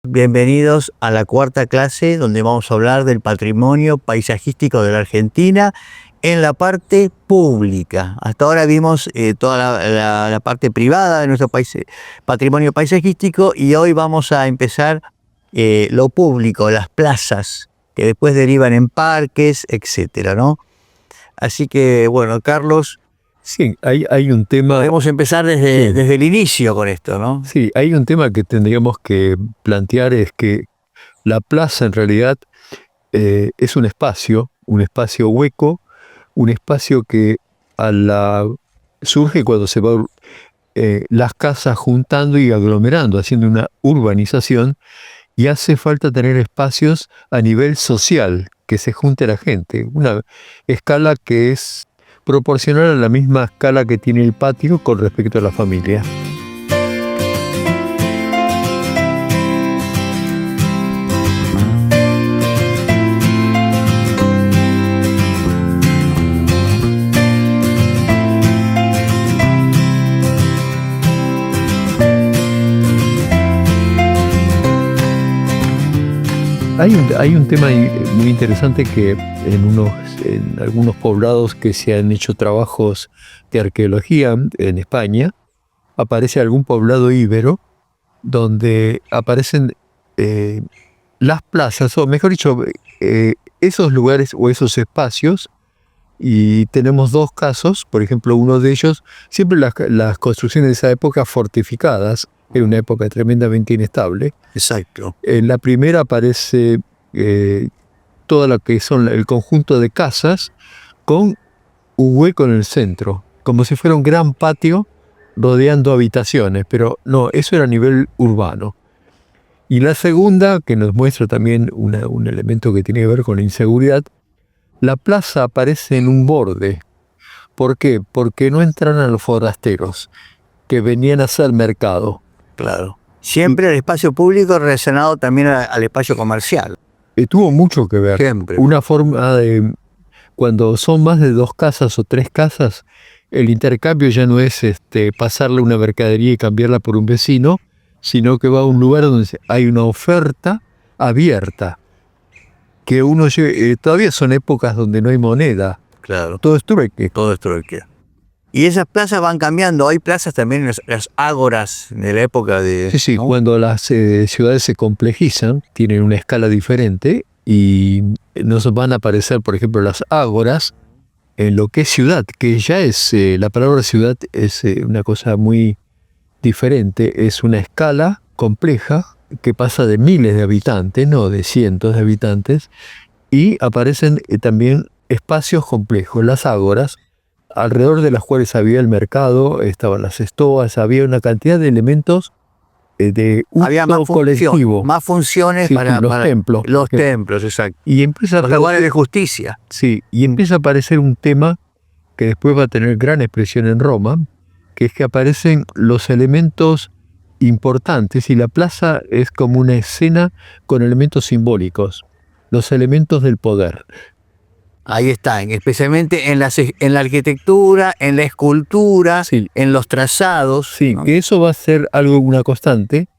Bienvenidos a la cuarta clase donde vamos a hablar del patrimonio paisajístico de la Argentina en la parte pública. Hasta ahora vimos toda la parte privada de nuestro patrimonio paisajístico y hoy vamos a empezar lo público, las plazas, que después derivan en parques, etcétera, ¿no? Así que, bueno, Carlos, Sí, hay un tema. podemos empezar desde el inicio con esto, ¿no? Sí, hay un tema que tendríamos que plantear, es que la plaza en realidad es un espacio hueco, un espacio que surge cuando se va las casas juntando y aglomerando, haciendo una urbanización, y hace falta tener espacios a nivel social, que se junte la gente, una escala que es proporcional a la misma escala que tiene el patio con respecto a la familia. Hay un tema muy interesante que en algunos poblados que se han hecho trabajos de arqueología en España, aparece algún poblado íbero donde aparecen las plazas, o mejor dicho, esos lugares o esos espacios, y tenemos dos casos. Por ejemplo, uno de ellos, siempre las construcciones de esa época fortificadas, era una época tremendamente inestable. Exacto. En la primera aparece todo lo que son el conjunto de casas con un hueco en el centro, como si fuera un gran patio rodeando habitaciones, pero no, eso era a nivel urbano. Y la segunda, que nos muestra también un elemento que tiene que ver con la inseguridad, la plaza aparece en un borde. ¿Por qué? Porque no entran a los forasteros que venían a hacer mercado. Claro. Siempre el espacio público relacionado también al espacio comercial. Tuvo mucho que ver. Siempre. Una forma de, cuando son más de 2 casas o 3 casas, el intercambio ya no es pasarle una mercadería y cambiarla por un vecino, sino que va a un lugar donde hay una oferta abierta. Que todavía son épocas donde no hay moneda. Claro. Todo es trueque. Todo es trueque. Y esas plazas van cambiando. Hay plazas también, las ágoras de la época de... Sí, ¿no? Cuando las ciudades se complejizan, tienen una escala diferente y nos van a aparecer, por ejemplo, las ágoras en lo que es ciudad, que ya es, la palabra ciudad es una cosa muy diferente, es una escala compleja que pasa de miles de habitantes, no de cientos de habitantes, y aparecen también espacios complejos, las ágoras, alrededor de las cuales había el mercado, estaban las estoas, había una cantidad de elementos de Había uso colectivo. más funciones Sí, para los templos. Los templos, exacto. Y empieza Los lugares de justicia. Sí, y empieza a aparecer un tema que después va a tener gran expresión en Roma, que es que aparecen los elementos importantes, y la plaza es como una escena con elementos simbólicos, los elementos del poder. Ahí están, especialmente en la arquitectura, en la escultura, Sí. en los trazados. Sí, ¿no? que eso va a ser una constante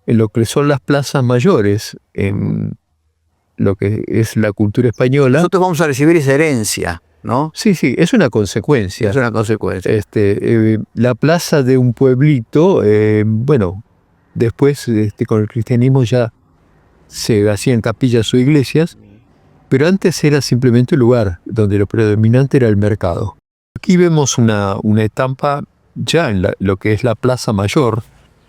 en lo que son las plazas mayores, en lo que es la cultura española. Nosotros vamos a recibir esa herencia, ¿no? Sí, es una consecuencia. Es una consecuencia. La plaza de un pueblito, bueno, después con el cristianismo ya se hacían capillas o iglesias, pero antes era simplemente un lugar donde lo predominante era el mercado. Aquí vemos una etapa ya en lo que es la Plaza Mayor,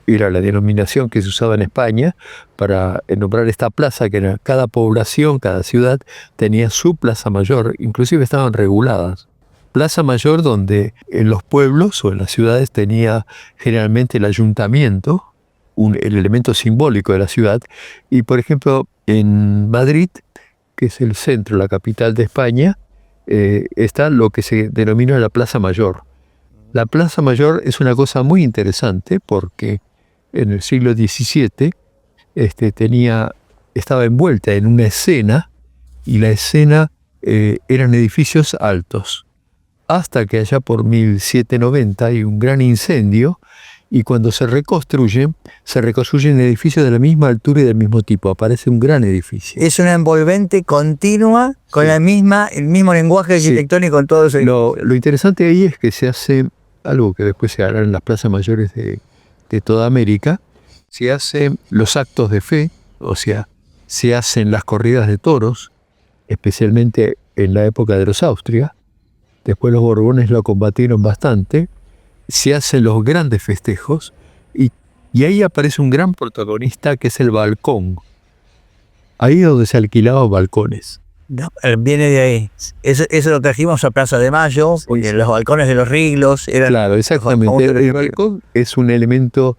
era la denominación que se usaba en España para nombrar esta plaza, que era cada población, cada ciudad tenía su Plaza Mayor, inclusive estaban reguladas. Plaza Mayor donde en los pueblos o en las ciudades tenía generalmente el ayuntamiento, el elemento simbólico de la ciudad, y por ejemplo en Madrid, que es el centro, la capital de España, está lo que se denomina la Plaza Mayor. La Plaza Mayor es una cosa muy interesante porque en el siglo XVII estaba envuelta en una escena, y la escena eran edificios altos. Hasta que allá por 1790 hay un gran incendio Y cuando se reconstruyen edificios de la misma altura y del mismo tipo. Aparece un gran edificio. Es una envolvente continua con Sí. el mismo lenguaje Sí. arquitectónico en todo eso. Lo interesante ahí es que se hace algo que después se hará en las plazas mayores de toda América. Se hacen los actos de fe, o sea, se hacen las corridas de toros, especialmente en la época de los Austria. Después los Borbones lo combatieron bastante. Se hacen los grandes festejos y ahí aparece un gran protagonista que es el balcón. Ahí es donde se alquilaban balcones. No, viene de ahí. Eso lo trajimos a Plaza de Mayo, porque los balcones de los Riglos eran... Claro, exactamente. El balcón es un elemento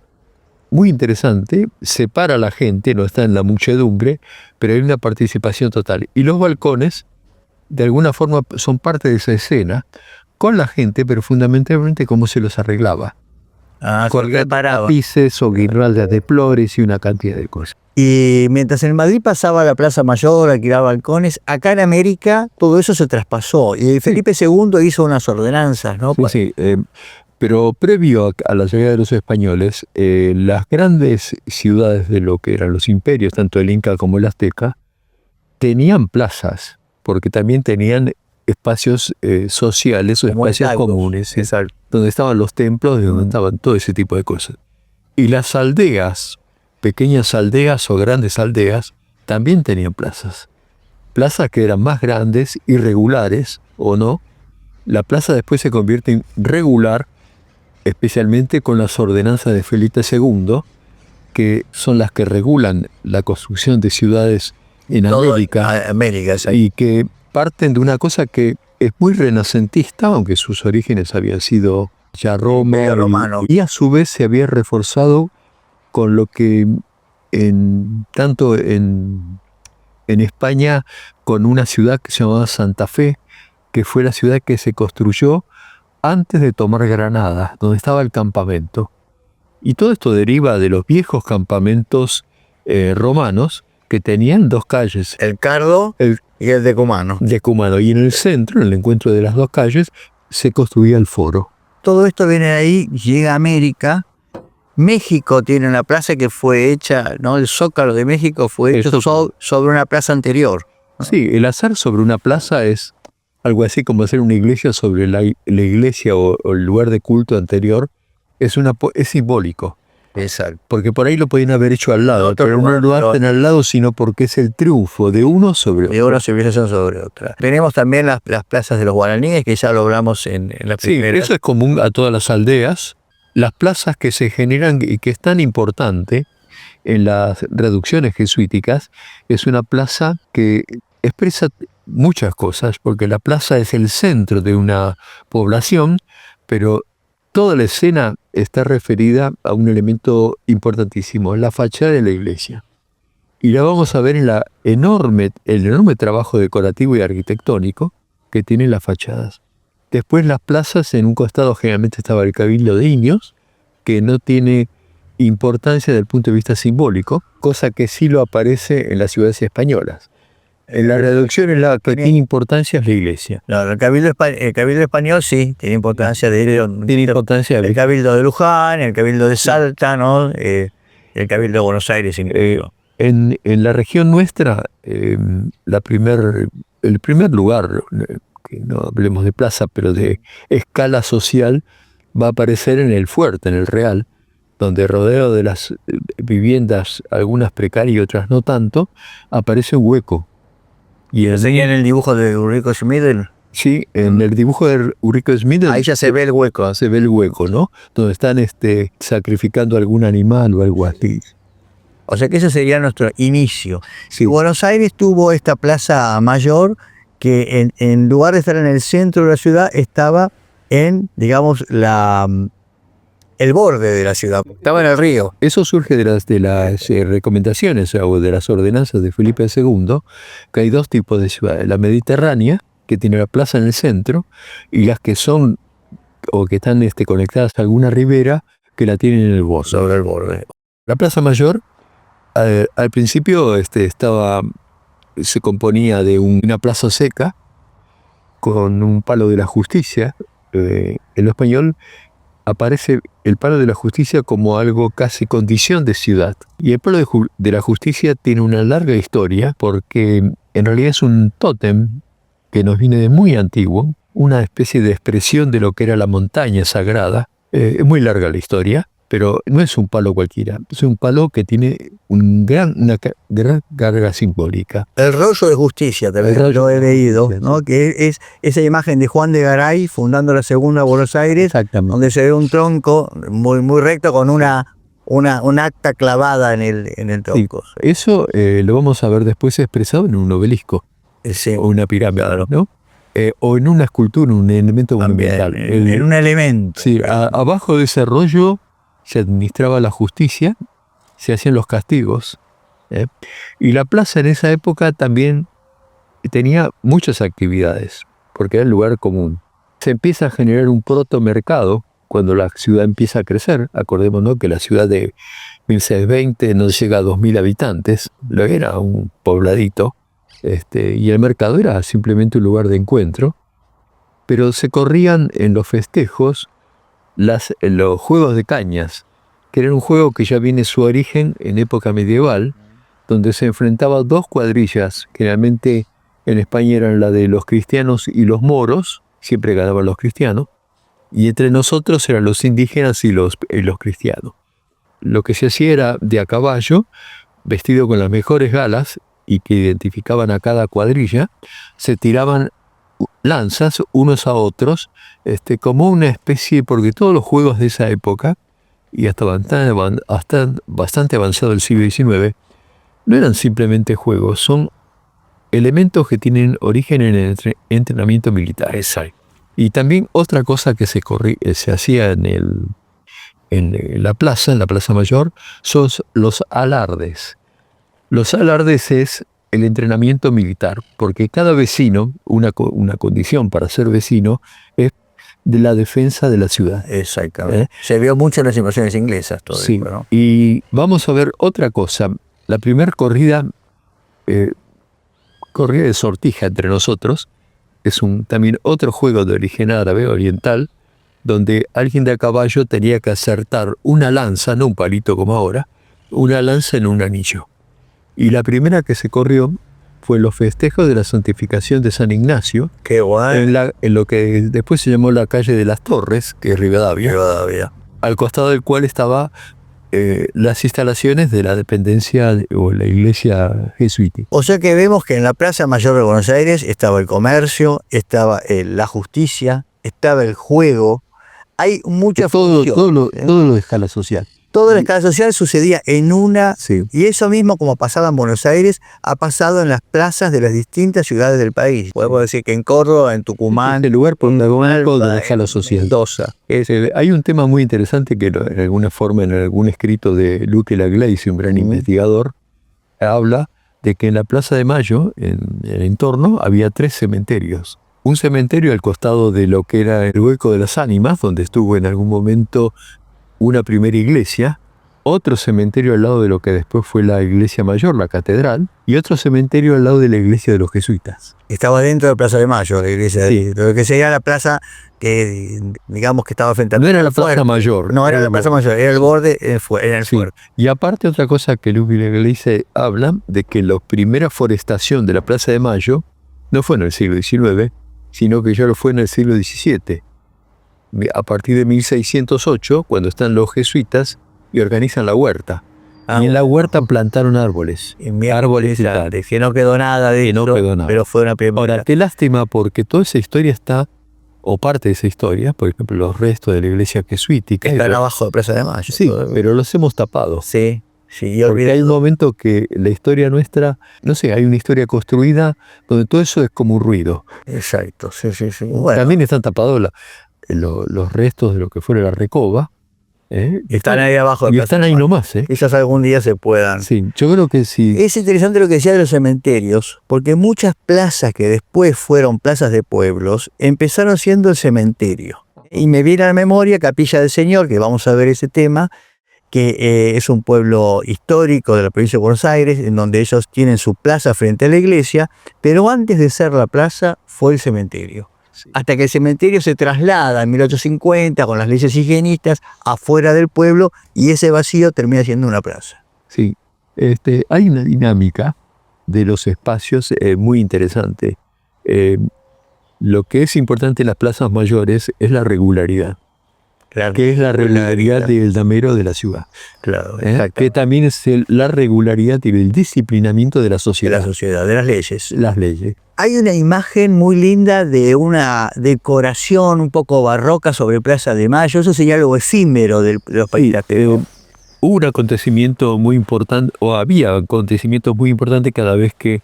muy interesante, separa a la gente, no está en la muchedumbre, pero hay una participación total. Y los balcones, de alguna forma, son parte de esa escena, con la gente, pero fundamentalmente cómo se los arreglaba. Con tapices o guirnaldas de flores y una cantidad de cosas. Y mientras en Madrid pasaba a la Plaza Mayor, alquilaba balcones, acá en América todo eso se traspasó. Y Felipe II hizo unas ordenanzas, ¿no? Sí, pero previo a la llegada de los españoles, las grandes ciudades de lo que eran los imperios, tanto el Inca como el Azteca, tenían plazas, porque también tenían espacios sociales o espacios comunes, donde estaban los templos y donde estaban todo ese tipo de cosas. Y las aldeas, pequeñas aldeas o grandes aldeas, también tenían plazas. Plazas que eran más grandes, irregulares o no. La plaza después se convierte en regular, especialmente con las ordenanzas de Felipe II, que son las que regulan la construcción de ciudades en América, y que parten de una cosa que es muy renacentista, aunque sus orígenes habían sido ya romano, y a su vez se había reforzado con lo que tanto en España, con una ciudad que se llamaba Santa Fe, que fue la ciudad que se construyó antes de tomar Granada, donde estaba el campamento. Y todo esto deriva de los viejos campamentos romanos que tenían dos calles. El Cardo y el Decumano. Y en el centro, en el encuentro de las dos calles, se construía el foro. Todo esto viene de ahí, llega a América. México tiene una plaza que fue hecha, ¿no? El Zócalo de México fue hecho sobre una plaza anterior. Sí, el hacer sobre una plaza es algo así como hacer una iglesia sobre la iglesia o el lugar de culto anterior. Es simbólico. Exacto. Porque por ahí lo podían haber hecho al lado, pero no lo hacen al lado, sino porque es el triunfo de uno sobre otro. De una civilización sobre otra. Tenemos también las plazas de los guaraníes, que ya lo hablamos en la primera. Sí, eso es común a todas las aldeas. Las plazas que se generan y que es tan importante en las reducciones jesuíticas, es una plaza que expresa muchas cosas, porque la plaza es el centro de una población, pero toda la escena está referida a un elemento importantísimo, la fachada de la iglesia. Y la vamos a ver en el enorme trabajo decorativo y arquitectónico que tienen las fachadas. Después las plazas, en un costado generalmente estaba el Cabildo de Indios, que no tiene importancia desde el punto de vista simbólico, cosa que sí lo aparece en las ciudades españolas. En la reducción la que tiene importancia es la iglesia. No, el Cabildo español sí, tiene importancia. Tiene importancia. El Cabildo de Luján, el Cabildo de Salta, ¿no? El Cabildo de Buenos Aires. En la región nuestra, el primer lugar, que no hablemos de plaza, pero de escala social, va a aparecer en el Fuerte, en el Real, donde rodeado de las viviendas, algunas precarias y otras no tanto, aparece un hueco. Y en el dibujo de Ulrico Schmidl. Sí, en el dibujo de Ulrico Schmidl. Ahí ya se ve el hueco. Se ve el hueco, ¿no? Donde están sacrificando algún animal o algo así. O sea que ese sería nuestro inicio. Sí. Buenos Aires tuvo esta plaza mayor que en lugar de estar en el centro de la ciudad, estaba en, digamos, el borde de la ciudad. Estaba en el río. Eso surge de las recomendaciones o de las ordenanzas de Felipe II, que hay dos tipos de ciudades. La mediterránea, que tiene la plaza en el centro, y las que son o que están conectadas a alguna ribera, que la tienen en el borde. Sobre el borde. La Plaza Mayor, al principio se componía de una plaza seca con un palo de la justicia. En lo español aparece el palo de la justicia como algo casi condición de ciudad. Y el palo de la justicia tiene una larga historia porque en realidad es un tótem que nos viene de muy antiguo, una especie de expresión de lo que era la montaña sagrada. Es muy larga la historia, pero no es un palo cualquiera, es un palo que tiene una gran carga simbólica. El rollo de justicia, también lo he leído, ¿no? Que es esa imagen de Juan de Garay fundando la Segunda Buenos Aires, donde se ve un tronco muy, muy recto con una acta clavada en el tronco. Sí, eso lo vamos a ver después expresado en un obelisco, sí, o una pirámide, claro, ¿no? O en una escultura, un elemento monumental. En un elemento. Sí, abajo de ese rollo se administraba la justicia, se hacían los castigos. Y la plaza en esa época también tenía muchas actividades, porque era el lugar común. Se empieza a generar un protomercado cuando la ciudad empieza a crecer. Acordémonos que la ciudad de 1620 no llega a 2000 habitantes, lo era un pobladito, y el mercado era simplemente un lugar de encuentro, pero se corrían en los festejos los juegos de cañas, que era un juego que ya viene su origen en época medieval, donde se enfrentaban dos cuadrillas, generalmente en España eran la de los cristianos y los moros, siempre ganaban los cristianos, y entre nosotros eran los indígenas y los cristianos. Lo que se hacía era de a caballo, vestido con las mejores galas, y que identificaban a cada cuadrilla, se tiraban lanzas unos a otros, como una especie, porque todos los juegos de esa época, y hasta bastante avanzado el siglo XIX, no eran simplemente juegos, son elementos que tienen origen en el entrenamiento militar. Exacto. Y también otra cosa que se hacía en la plaza mayor, son los alardes. Los alardes es el entrenamiento militar, porque cada vecino, una condición para ser vecino, es de la defensa de la ciudad. Exactamente. Se vio mucho en las invasiones inglesas todo sí, esto, ¿no? Y vamos a ver otra cosa. La primera corrida de sortija entre nosotros, es también otro juego de origen árabe oriental, donde alguien de a caballo tenía que acertar una lanza, no un palito como ahora, una lanza en un anillo. Y la primera que se corrió fue en los festejos de la santificación de San Ignacio. ¡Qué guay! En lo que después se llamó la calle de las Torres, que es Rivadavia. Al costado del cual estaba las instalaciones de la dependencia o la iglesia jesuítica. O sea que vemos que en la Plaza Mayor de Buenos Aires estaba el comercio, estaba la justicia, estaba el juego. Hay mucha función. Todo lo de escala social. Toda la escala social sucedía en una, sí. Y eso mismo, como pasaba en Buenos Aires, ha pasado en las plazas de las distintas ciudades del país. Podemos decir que en Córdoba, en Tucumán, el lugar por de la escala social. Mendoza. Hay un tema muy interesante que en alguna forma, en algún escrito de Luque Laglaise, un gran investigador, habla de que en la Plaza de Mayo, en el entorno, había 3 cementerios. Un cementerio al costado de lo que era el Hueco de las Ánimas, donde estuvo en algún momento una primera iglesia, otro cementerio al lado de lo que después fue la iglesia mayor, la catedral, y otro cementerio al lado de la iglesia de los jesuitas. Estaba dentro de la Plaza de Mayo, la iglesia, sí. Lo que sería la plaza que, digamos, que estaba frente a... No era la Plaza Mayor. No era la Plaza Mayor, era el borde, era el fuerte. Y aparte otra cosa que Luque Laglaise habla, de que la primera forestación de la Plaza de Mayo no fue en el siglo XIX, sino que ya lo fue en el siglo XVII. A partir de 1608, cuando están los jesuitas y organizan la huerta. Y en la huerta plantaron árboles. Árboles que no quedó nada de eso, pero fue una primera. Ahora, qué lástima porque toda esa historia está, o parte de esa historia, por ejemplo, los restos de la iglesia jesuítica. Están abajo de Plaza de Mayo. Sí, pero los hemos tapado. Sí. Porque hay un momento que la historia nuestra, no sé, hay una historia construida donde todo eso es como un ruido. Exacto, sí. Bueno. También están tapados los restos de lo que fuera la Recoba. Están ahí abajo. Y están ahí nomás. Quizás algún día se puedan. Sí, yo creo que sí. Es interesante lo que decía de los cementerios, porque muchas plazas que después fueron plazas de pueblos empezaron siendo el cementerio. Y me viene a la memoria Capilla del Señor, que vamos a ver ese tema, que es un pueblo histórico de la provincia de Buenos Aires, en donde ellos tienen su plaza frente a la iglesia, pero antes de ser la plaza fue el cementerio. hasta que el cementerio se traslada en 1850 con las leyes higienistas afuera del pueblo y ese vacío termina siendo una plaza. Sí, hay una dinámica de los espacios muy interesante. Lo que es importante en las plazas mayores es la regularidad. Claro, que es la regularidad del damero de la ciudad. Claro, que también es la regularidad y el disciplinamiento de la de sociedad. la sociedad, de las leyes. Las leyes. Hay una imagen muy linda de una decoración un poco barroca sobre Plaza de Mayo. Eso sería algo efímero de los paisajes. Hubo un acontecimiento muy importante, o había acontecimientos muy importantes cada vez que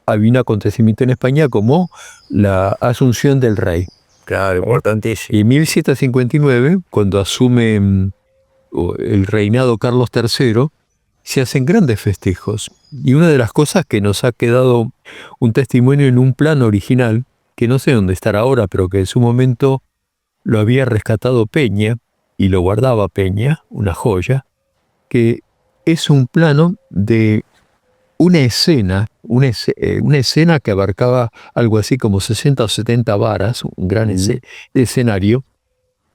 había un acontecimiento en España, como la asunción del rey. Claro, importantísimo. Y en 1759, cuando asume el reinado Carlos III, se hacen grandes festejos. Y una de las cosas que nos ha quedado un testimonio en un plano original, que no sé dónde estará ahora, pero que en su momento lo había rescatado Peña, y lo guardaba Peña, una joya, que es un plano de una escena que abarcaba algo así como 60 o 70 varas, un gran escenario,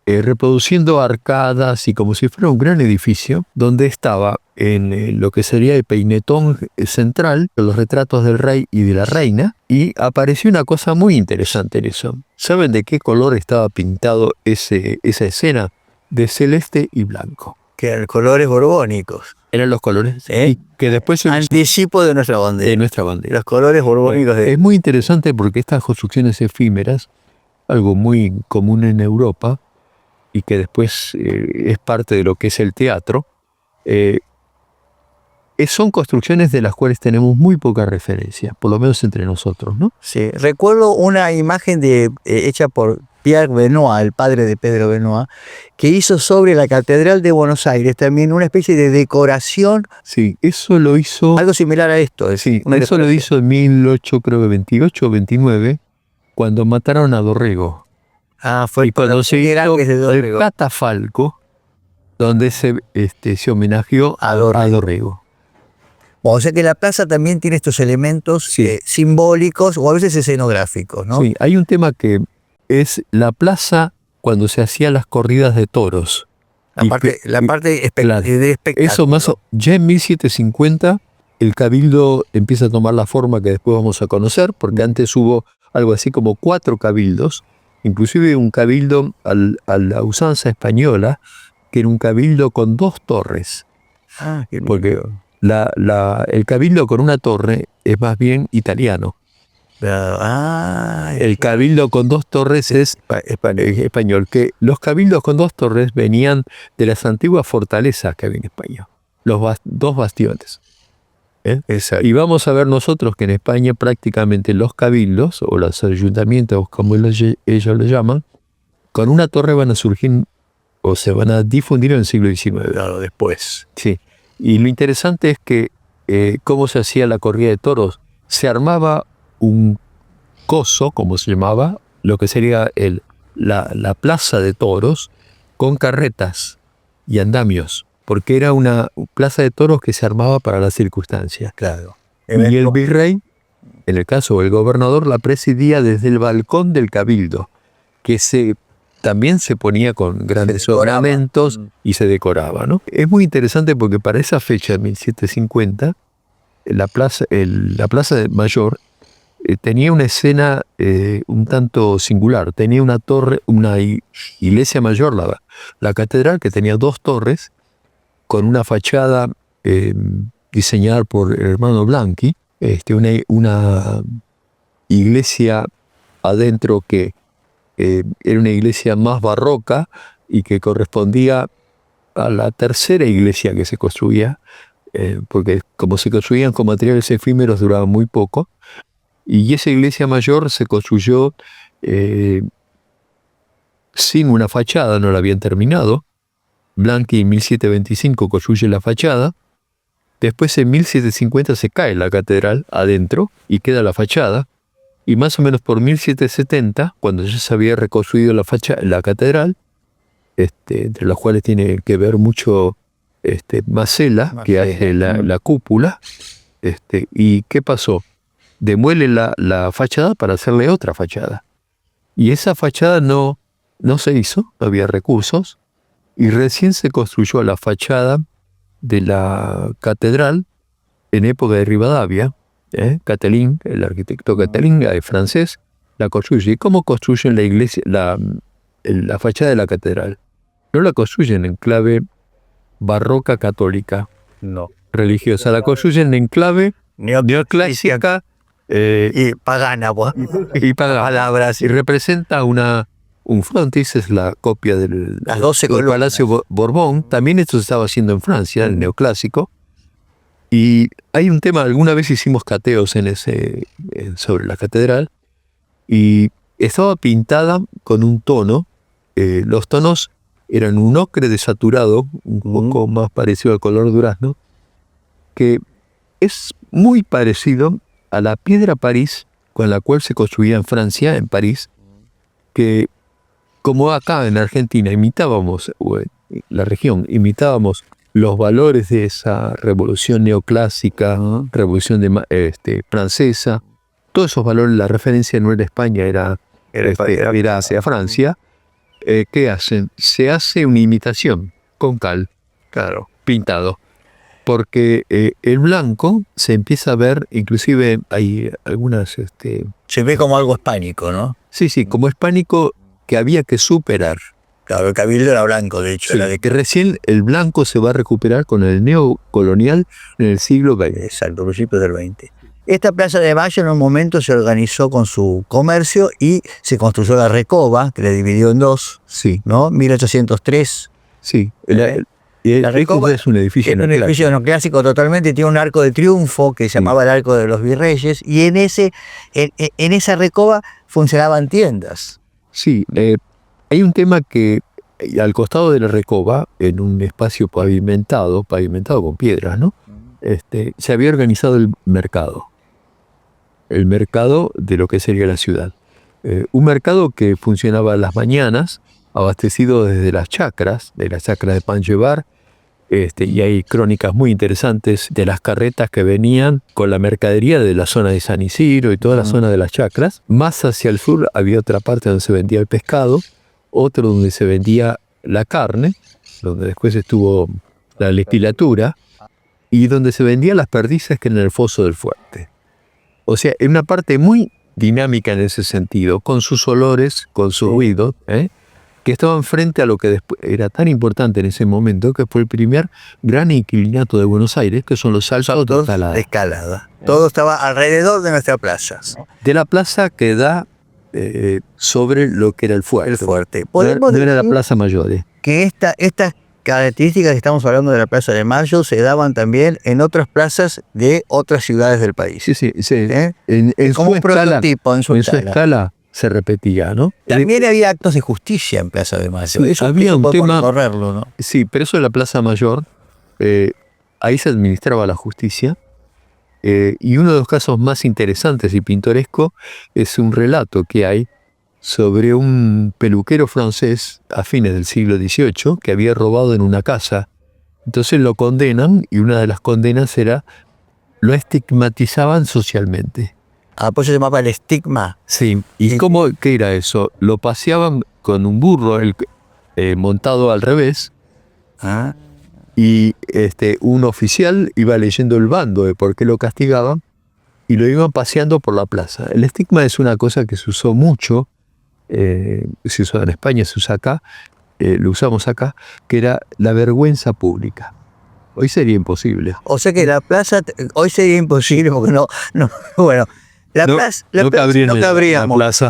reproduciendo arcadas y como si fuera un gran edificio, donde estaba en lo que sería el peinetón central, los retratos del rey y de la reina, y apareció una cosa muy interesante en eso. ¿Saben de qué color estaba pintado esa escena? De celeste y blanco. Que eran colores borbónicos. Eran los colores y que después anticipo de nuestra bandera. De nuestra bandera. Los colores borbónicos de... Es muy interesante porque estas construcciones efímeras, algo muy común en Europa y que después es parte de lo que es el teatro, son construcciones de las cuales tenemos muy poca referencia, por lo menos entre nosotros, ¿no? Sí, recuerdo una imagen hecha por Pierre Benoit, el padre de Pedro Benoit, que hizo sobre la Catedral de Buenos Aires también una especie de decoración. Sí, eso lo hizo... Algo similar a esto. Sí, eso lo hizo en 1828 o 29, cuando mataron a Dorrego. Fue y cuando se hizo el catafalco, donde se homenajeó a Dorrego. O sea que la plaza también tiene estos elementos simbólicos o a veces escenográficos, ¿no? Sí, hay un tema que es la plaza cuando se hacían las corridas de toros. La parte de espectáculo. Eso más, ya en 1750 el cabildo empieza a tomar la forma que después vamos a conocer, porque antes hubo algo así como 4 cabildos, inclusive un cabildo a la usanza española, que era un cabildo con 2 torres. Porque el cabildo con una torre es más bien italiano. El cabildo con 2 torres es español, que los cabildos con 2 torres venían de las antiguas fortalezas que había en España, los 2 bastiones. Y vamos a ver nosotros que en España prácticamente los cabildos, o los ayuntamientos, como ellos lo llaman, con una torre van a surgir o se van a difundir en el siglo XIX, después. Sí. Y lo interesante es que cómo se hacía la corrida de toros. Se armaba un coso, como se llamaba, lo que sería la plaza de toros, con carretas y andamios, porque era una plaza de toros que se armaba para las circunstancias. Claro. Y el virrey, en el caso del gobernador, la presidía desde el balcón del cabildo, que también se ponía con grandes ornamentos y se decoraba, ¿no? Es muy interesante porque para esa fecha, 1750, la plaza de Mayor tenía una escena un tanto singular. Tenía una torre, una iglesia mayor, la catedral, que tenía 2 torres, con una fachada diseñada por el hermano Blanqui, una iglesia adentro que era una iglesia más barroca y que correspondía a la tercera iglesia que se construía, porque como se construían con materiales efímeros duraba muy poco, y esa iglesia mayor se construyó sin una fachada, no la habían terminado. Blanqui en 1725 construye la fachada, después en 1750 se cae la catedral adentro y queda la fachada, y más o menos por 1770, cuando ya se había reconstruido la catedral, entre las cuales tiene que ver mucho Masela, que hace la cúpula. ¿Y qué pasó? demuele la fachada para hacerle otra fachada. Y esa fachada no se hizo, no había recursos, y recién se construyó la fachada de la catedral en época de Rivadavia. Catelín, el arquitecto Catelín, francés, la construye. ¿Y cómo construyen la iglesia, la fachada de la catedral? No la construyen en clave barroca católica, No. religiosa, la construyen en clave neoclásica Y pagana, pues. y pagana. Palabras. Y representa un frontis, es la copia del, Las 12 del columnas. Palacio Borbón. También esto se estaba haciendo en Francia, el neoclásico. Y hay un tema, alguna vez hicimos cateos sobre la catedral, y estaba pintada con un tono. Los tonos eran un ocre desaturado, un poco más parecido al color durazno, que es muy parecido a la piedra París con la cual se construía en Francia, en París, que como acá en Argentina imitábamos, o en la región, imitábamos los valores de esa revolución neoclásica, revolución francesa, todos esos valores, la referencia no era España, era hacia Francia. ¿Qué hacen? Se hace una imitación con cal, claro, pintado. Porque el blanco se empieza a ver, inclusive hay algunas... Se ve como algo hispánico, ¿no? Sí, como hispánico que había que superar. Claro, el cabildo era blanco, de hecho. Sí, que recién el blanco se va a recuperar con el neocolonial en el siglo XX. Exacto, principios del XX. Esta Plaza de Mayo en un momento se organizó con su comercio y se construyó la Recoba, que la dividió en dos, Sí, ¿no? 1803. sí. La Recoba es un edificio era un edificio neoclásico totalmente, tiene un arco de triunfo que se llamaba el Arco de los Virreyes, y en esa Recoba funcionaban tiendas. Sí, hay un tema que al costado de la Recoba, en un espacio pavimentado con piedras, ¿no? Se había organizado el mercado de lo que sería la ciudad. Un mercado que funcionaba a las mañanas, abastecido desde las chacras, de Pangevar, y hay crónicas muy interesantes de las carretas que venían con la mercadería de la zona de San Isidro y toda la zona de las chacras. Más hacia el sur había otra parte donde se vendía el pescado, otro donde se vendía la carne, donde después estuvo la legislatura, y donde se vendían las perdices que en el foso del fuerte. O sea, en una parte muy dinámica en ese sentido, con sus olores, con sus ruidos, que estaban frente a lo que después era tan importante en ese momento, que fue el primer gran inquilinato de Buenos Aires, que son los saltos de escalada. Todo estaba alrededor de nuestra plaza. De la plaza que da sobre lo que era el fuerte. El fuerte. No era la decir Plaza Mayor. que estas características que estamos hablando de la Plaza de Mayo se daban también en otras plazas de otras ciudades del país. Sí. En como su un prototipo, en su escala se repetía, ¿no? También había actos de justicia en Plaza de Mayo. Sí, había un podemos tema, recorrerlo, ¿no? Sí, pero eso de la Plaza Mayor, ahí se administraba la justicia, y uno de los casos más interesantes y pintoresco es un relato que hay sobre un peluquero francés a fines del siglo XVIII que había robado en una casa. Entonces lo condenan, y una de las condenas era, lo estigmatizaban socialmente. Pues se llamaba el estigma. Sí. ¿Y qué era eso? Lo paseaban con un burro montado al revés, y un oficial iba leyendo el bando de por qué lo castigaban, y lo iban paseando por la plaza. El estigma es una cosa que se usó mucho, se usó en España, se usa acá, lo usamos acá, que era la vergüenza pública. Hoy sería imposible. O sea que la plaza, hoy sería imposible porque bueno, no cabríamos.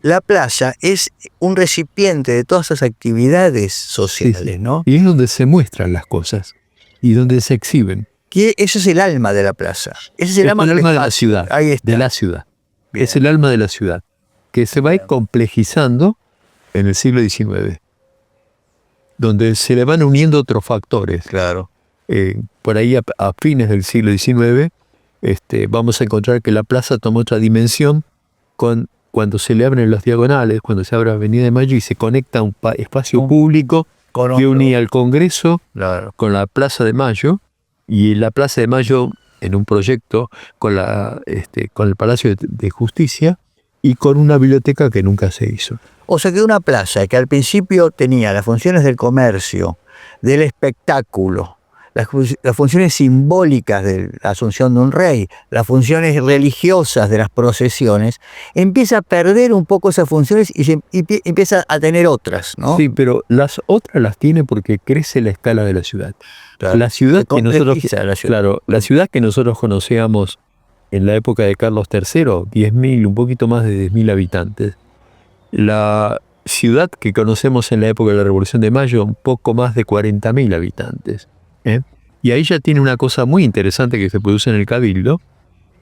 La plaza es un recipiente de todas esas actividades sociales, ¿no? Y es donde se muestran las cosas y donde se exhiben. Que ese es el alma de la plaza. Ese es el alma de la ciudad. Ahí está. De la ciudad. Bien. Es el alma de la ciudad, que se va a ir complejizando en el siglo XIX, donde se le van uniendo otros factores. Claro. Por ahí a fines del siglo XIX vamos a encontrar que la plaza toma otra dimensión cuando se le abren las diagonales, cuando se abre la Avenida de Mayo y se conecta un espacio público que unía el Congreso con la Plaza de Mayo, y la Plaza de Mayo en un proyecto con el Palacio de Justicia y con una biblioteca que nunca se hizo. O sea que una plaza que al principio tenía las funciones del comercio, del espectáculo, las funciones simbólicas de la asunción de un rey, las funciones religiosas de las procesiones, empieza a perder un poco esas funciones y empieza a tener otras, ¿no? Sí, pero las otras las tiene porque crece la escala de la ciudad. Claro. La ciudad que nosotros, la ciudad. claro, la ciudad que nosotros conocíamos en la época de Carlos III, 10.000, un poquito más de 10.000 habitantes. La ciudad que conocemos en la época de la Revolución de Mayo, un poco más de 40.000 habitantes. Y ahí ya tiene una cosa muy interesante que se produce en el Cabildo,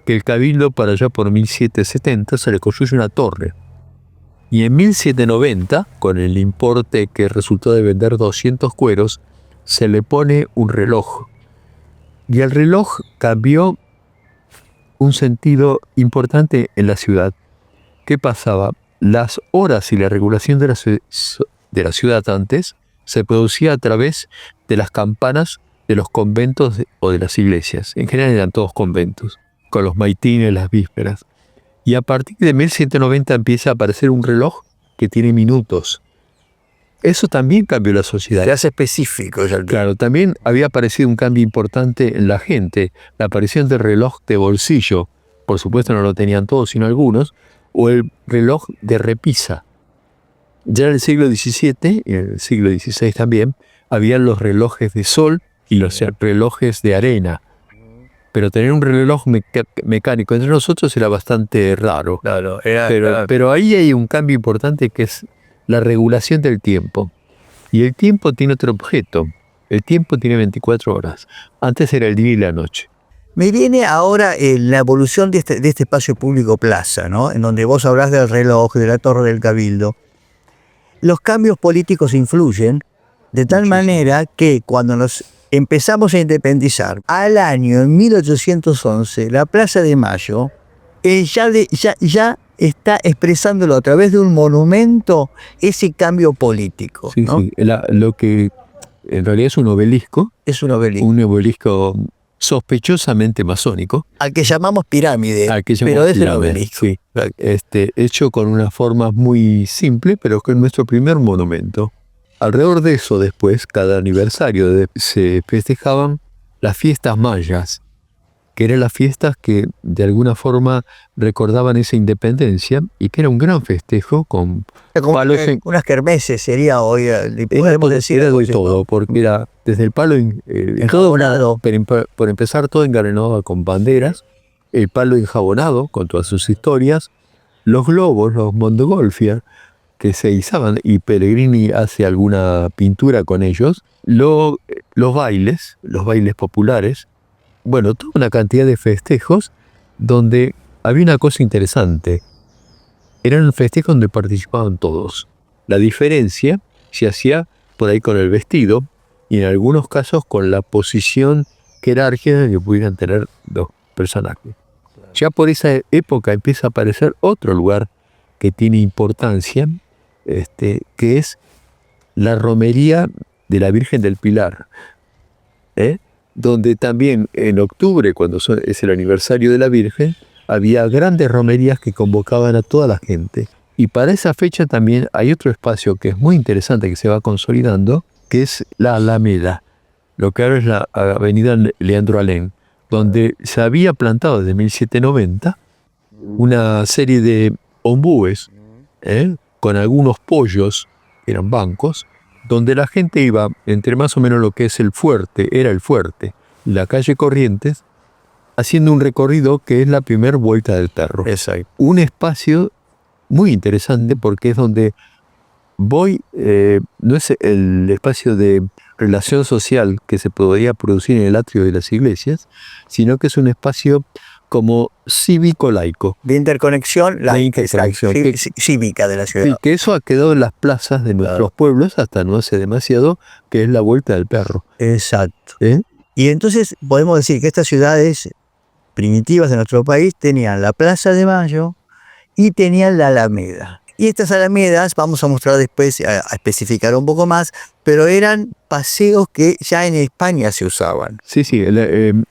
que el Cabildo para allá por 1770 se le construye una torre. Y en 1790, con el importe que resultó de vender 200 cueros, se le pone un reloj. Y el reloj cambió un sentido importante en la ciudad. ¿Qué pasaba? Las horas y la regulación de la ciudad antes se producía a través de las campanas de los conventos o de las iglesias. En general eran todos conventos, con los maitines, las vísperas. Y a partir de 1790 empieza a aparecer un reloj que tiene minutos. Eso también cambió la sociedad. Se hace específico. Claro, también había aparecido un cambio importante en la gente. La aparición del reloj de bolsillo, por supuesto no lo tenían todos, sino algunos, o el reloj de repisa. Ya en el siglo XVII, y en el siglo XVI también, habían los relojes de sol y los relojes de arena. Pero tener un reloj mecánico entre nosotros era bastante raro. Claro, pero ahí hay un cambio importante que es la regulación del tiempo. Y el tiempo tiene otro objeto. El tiempo tiene 24 horas. Antes era el día y la noche. Me viene ahora la evolución de este espacio público plaza, ¿no? En donde vos hablás del reloj, de la torre del Cabildo. Los cambios políticos influyen de tal manera que cuando nos empezamos a independizar, al año, en 1811, la Plaza de Mayo ya está expresándolo a través de un monumento ese cambio político. Sí, ¿no? sí. Lo que en realidad es un obelisco. Es un obelisco. Un obelisco sospechosamente masónico. Al que llamamos pirámide, pero es el obelisco. Sí. Hecho con una forma muy simple, pero con nuestro primer monumento. Alrededor de eso después, cada aniversario, se festejaban las fiestas mayas, que eran las fiestas que de alguna forma recordaban esa independencia y que era un gran festejo con palos unas kermeses sería hoy, podemos decir. Era de todo, porque era desde el palo enjabonado, por empezar todo engalanado con banderas, el palo enjabonado con todas sus historias, los globos, los montgolfier, que se izaban y Pellegrini hace alguna pintura con ellos, los bailes populares, bueno, toda una cantidad de festejos donde había una cosa interesante. Eran festejos donde participaban todos. La diferencia se hacía por ahí con el vestido y en algunos casos con la posición jerárquica que pudieran tener los personajes. Ya por esa época empieza a aparecer otro lugar que tiene importancia, que es la romería de la Virgen del Pilar, donde también en octubre, cuando es el aniversario de la Virgen, había grandes romerías que convocaban a toda la gente. Y para esa fecha también hay otro espacio que es muy interesante, que se va consolidando, que es la Alameda, lo que ahora es la avenida Leandro Alem, donde se había plantado desde 1790 una serie de ombúes, con algunos pollos, que eran bancos, donde la gente iba entre más o menos lo que es el fuerte, la calle Corrientes, haciendo un recorrido que es la primera vuelta del perro. Exacto. Un espacio muy interesante porque es donde voy, no es el espacio de relación social que se podría producir en el atrio de las iglesias, sino que es un espacio como cívico-laico. De interconexión, cívica de la ciudad. Sí, que eso ha quedado en las plazas de nuestros pueblos hasta no hace demasiado, que es la vuelta del perro. Exacto. Y entonces podemos decir que estas ciudades primitivas de nuestro país tenían la Plaza de Mayo y tenían la Alameda. Y estas alamedas, vamos a mostrar después, a especificar un poco más, pero eran paseos que ya en España se usaban. Sí, en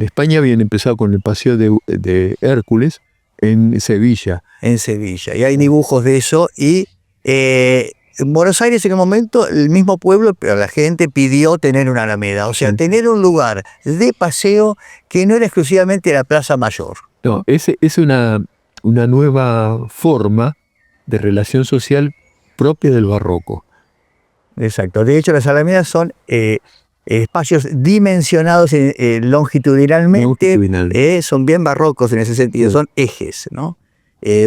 España habían empezado con el paseo de Hércules en Sevilla. En Sevilla. Y hay dibujos de eso. Y en Buenos Aires en un momento, el mismo pueblo, pero la gente pidió tener una alameda. O sea, tener un lugar de paseo que no era exclusivamente la Plaza Mayor. No, es una nueva forma de relación social propia del barroco. Exacto. De hecho, las alamedas son espacios dimensionados longitudinalmente. Son bien barrocos en ese sentido, son ejes, ¿no?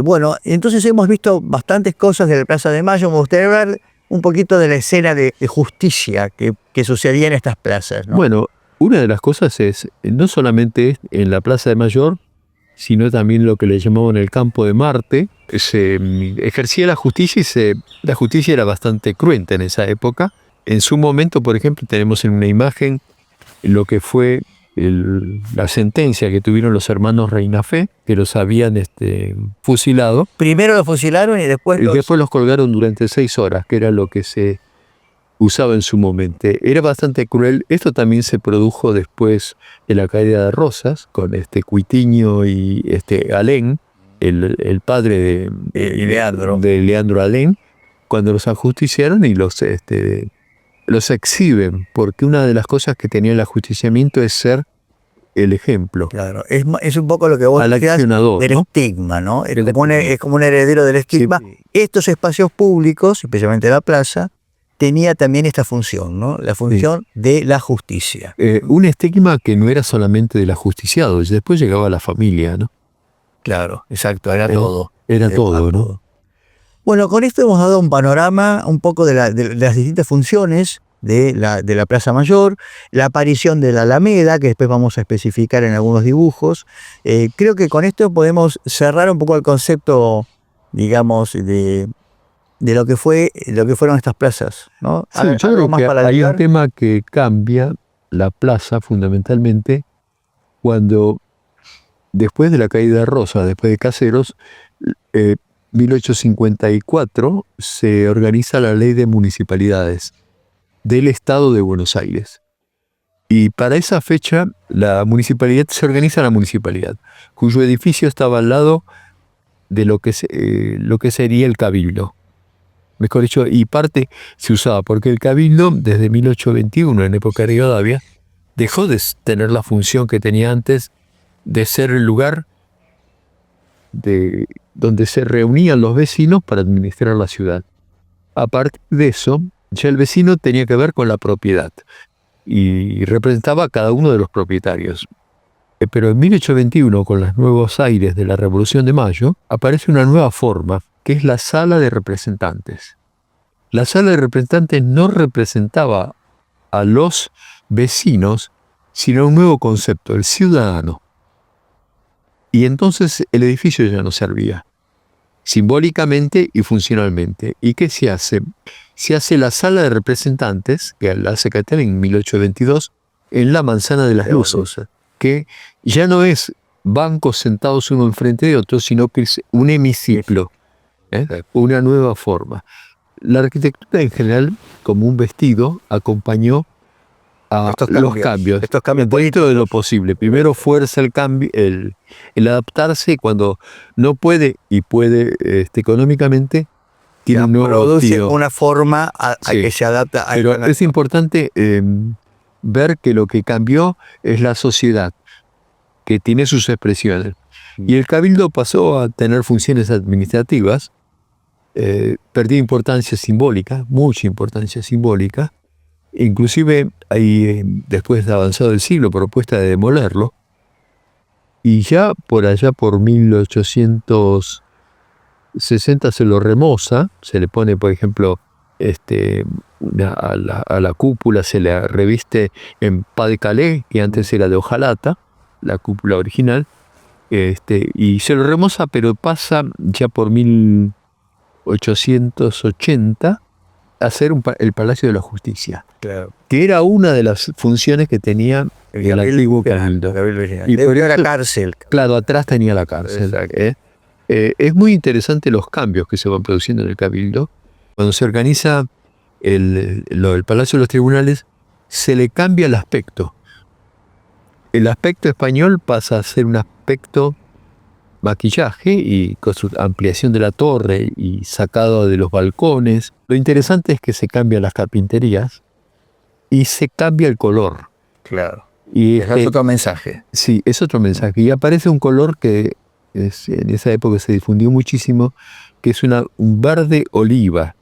Bueno, entonces hemos visto bastantes cosas de la Plaza de Mayo. Me gustaría hablar un poquito de la escena de justicia que sucedía en estas plazas, ¿no? Bueno, una de las cosas es, no solamente en la Plaza de Mayor, sino también lo que le llamaban el Campo de Marte. Se ejercía la justicia y la justicia era bastante cruenta en esa época. En su momento, por ejemplo, tenemos en una imagen lo que fue la sentencia que tuvieron los hermanos Reinafé, que los habían fusilado. Primero los fusilaron y después los colgaron durante 6 horas, que era lo que se usaba en su momento. Era bastante cruel. Esto también se produjo después de la caída de Rosas, con Cuitiño y Alén, el padre de Leandro Alén, cuando los ajusticiaron y los exhiben, porque una de las cosas que tenía el ajusticiamiento es ser el ejemplo. Claro, es un poco lo que vos decías del estigma, ¿no? Es como un heredero del estigma. Sí. Estos espacios públicos, especialmente la plaza, tenía también esta función, ¿no? La función de la justicia. Un estigma que no era solamente del ajusticiado, después llegaba a la familia, ¿no? Claro, exacto, era todo. Era todo, ¿no? Bueno, con esto hemos dado un panorama un poco de las distintas funciones de la Plaza Mayor, la aparición de la Alameda, que después vamos a especificar en algunos dibujos. Creo que con esto podemos cerrar un poco el concepto, digamos, de lo que fueron estas plazas, ¿no? Sí, yo creo que hay un tema que cambia la plaza fundamentalmente cuando, después de la caída de Rosas, después de Caseros, 1854 se organiza la Ley de Municipalidades del Estado de Buenos Aires. Y para esa fecha la municipalidad la municipalidad, cuyo edificio estaba al lado de lo que sería el Cabildo. Mejor dicho, y parte se usaba, porque el Cabildo, desde 1821, en época de Rivadavia, dejó de tener la función que tenía antes de ser el lugar donde se reunían los vecinos para administrar la ciudad. A partir de eso, ya el vecino tenía que ver con la propiedad y representaba a cada uno de los propietarios. Pero en 1821, con los nuevos aires de la Revolución de Mayo, aparece una nueva forma, que es la Sala de Representantes. La Sala de Representantes no representaba a los vecinos, sino un nuevo concepto, el ciudadano. Y entonces el edificio ya no servía, simbólicamente y funcionalmente. ¿Y qué se hace? Se hace la Sala de Representantes, que la hace Catel en 1822, en la Manzana de las Luces, que ya no es bancos sentados uno enfrente de otro, sino que es un hemiciclo, una nueva forma. La arquitectura en general, como un vestido, acompañó a los cambios. Estos cambios dentro de lo posible. Primero fuerza el cambio, el adaptarse, y cuando no puede y puede económicamente, tiene un nuevo produce vestido. Una forma a que se adapta a... Pero es importante ver que lo que cambió es la sociedad, que tiene sus expresiones. Y el Cabildo pasó a tener funciones administrativas, perdió importancia simbólica, mucha importancia simbólica. Inclusive hay, después de avanzado el siglo, propuesta de demolerlo. Y ya por allá, por 1860, se lo remoza, se le pone, por ejemplo, a la cúpula se le reviste en pas de calais, que antes era de hojalata, la cúpula original, y se lo remoza, pero pasa ya por 1880 a ser el Palacio de la Justicia, claro, que era una de las funciones que tenía el antiguo Cabildo. Y por la cárcel. Claro, atrás tenía la cárcel. Es muy interesante los cambios que se van produciendo en el Cabildo. Cuando se organiza el Palacio de los Tribunales, se le cambia el aspecto. El aspecto español pasa a ser un aspecto maquillaje y con su ampliación de la torre y sacado de los balcones. Lo interesante es que se cambian las carpinterías y se cambia el color. Claro. Y Es otro mensaje. sí, es otro mensaje. Y aparece un color que en esa época se difundió muchísimo, que es un verde oliva.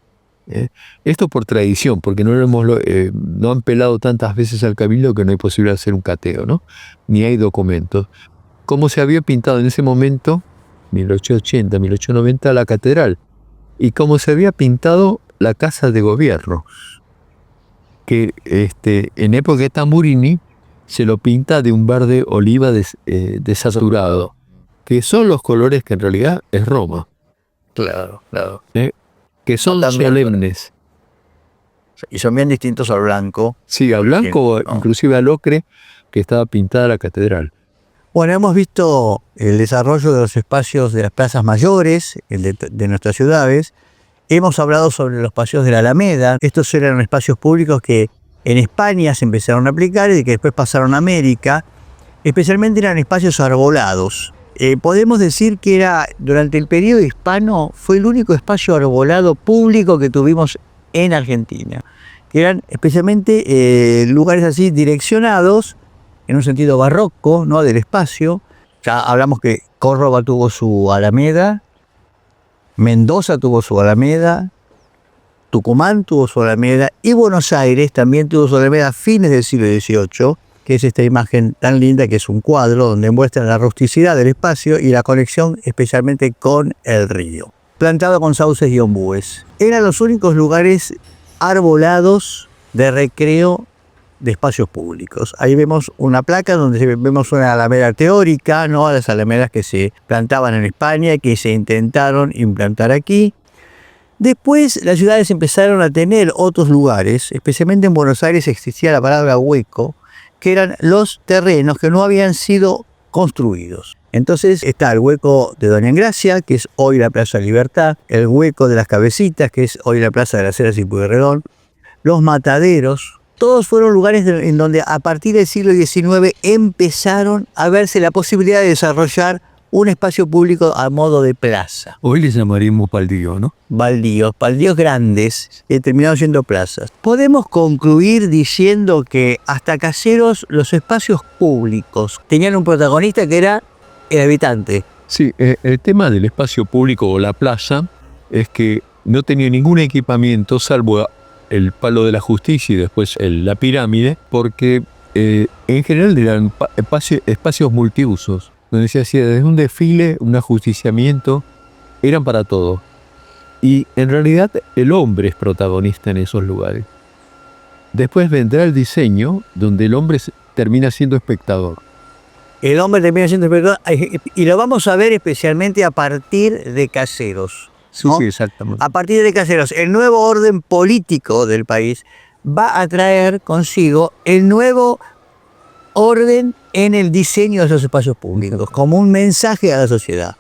Esto por tradición, porque no han pelado tantas veces al Cabildo que no hay posibilidad de hacer un cateo, ¿no? Ni hay documentos. Como se había pintado en ese momento, 1880, 1890, la catedral, y como se había pintado la casa de gobierno, que en época de Tamburini se lo pinta de un verde oliva desaturado, que son los colores que en realidad es Roma. Claro, claro. Que son solemnes. Y son bien distintos al blanco. Sí, al blanco, no. inclusive al ocre, que estaba pintada la catedral. Bueno, hemos visto el desarrollo de los espacios de las plazas mayores de nuestras ciudades. Hemos hablado sobre los paseos de la Alameda. Estos eran espacios públicos que en España se empezaron a aplicar y que después pasaron a América. Especialmente eran espacios arbolados. Podemos decir que durante el periodo hispano fue el único espacio arbolado público que tuvimos en Argentina. Que eran especialmente lugares así direccionados en un sentido barroco, ¿no?, del espacio. Ya hablamos que Córdoba tuvo su Alameda, Mendoza tuvo su Alameda, Tucumán tuvo su Alameda y Buenos Aires también tuvo su Alameda a fines del siglo XVIII, que es esta imagen tan linda que es un cuadro donde muestra la rusticidad del espacio y la conexión especialmente con el río. Plantado con sauces y ombúes. Eran los únicos lugares arbolados de recreo de espacios públicos. Ahí vemos una placa donde vemos una alameda teórica, ¿no?, las alamedas que se plantaban en España y que se intentaron implantar aquí. Después las ciudades empezaron a tener otros lugares, especialmente en Buenos Aires existía la palabra hueco, que eran los terrenos que no habían sido construidos. Entonces está el hueco de Doña Engracia, que es hoy la Plaza Libertad, el hueco de las Cabecitas, que es hoy la Plaza de las Heras y Pueyrredón, los mataderos. Todos fueron lugares en donde a partir del siglo XIX empezaron a verse la posibilidad de desarrollar un espacio público a modo de plaza. Hoy les llamaríamos baldío, ¿no? Baldíos grandes que terminaron siendo plazas. Podemos concluir diciendo que hasta Caseros los espacios públicos tenían un protagonista que era el habitante. Sí, el tema del espacio público o la plaza es que no tenía ningún equipamiento salvo el palo de la justicia y después la pirámide, porque en general eran espacios multiusos, donde se hacía desde un desfile, un ajusticiamiento, eran para todo. Y en realidad el hombre es protagonista en esos lugares. Después vendrá el diseño, donde el hombre termina siendo espectador. El hombre termina siendo espectador, y lo vamos a ver especialmente a partir de Caseros, ¿no? Sí, exactamente. A partir de Caseros, el nuevo orden político del país va a traer consigo el nuevo orden en el diseño de esos espacios públicos, como un mensaje a la sociedad.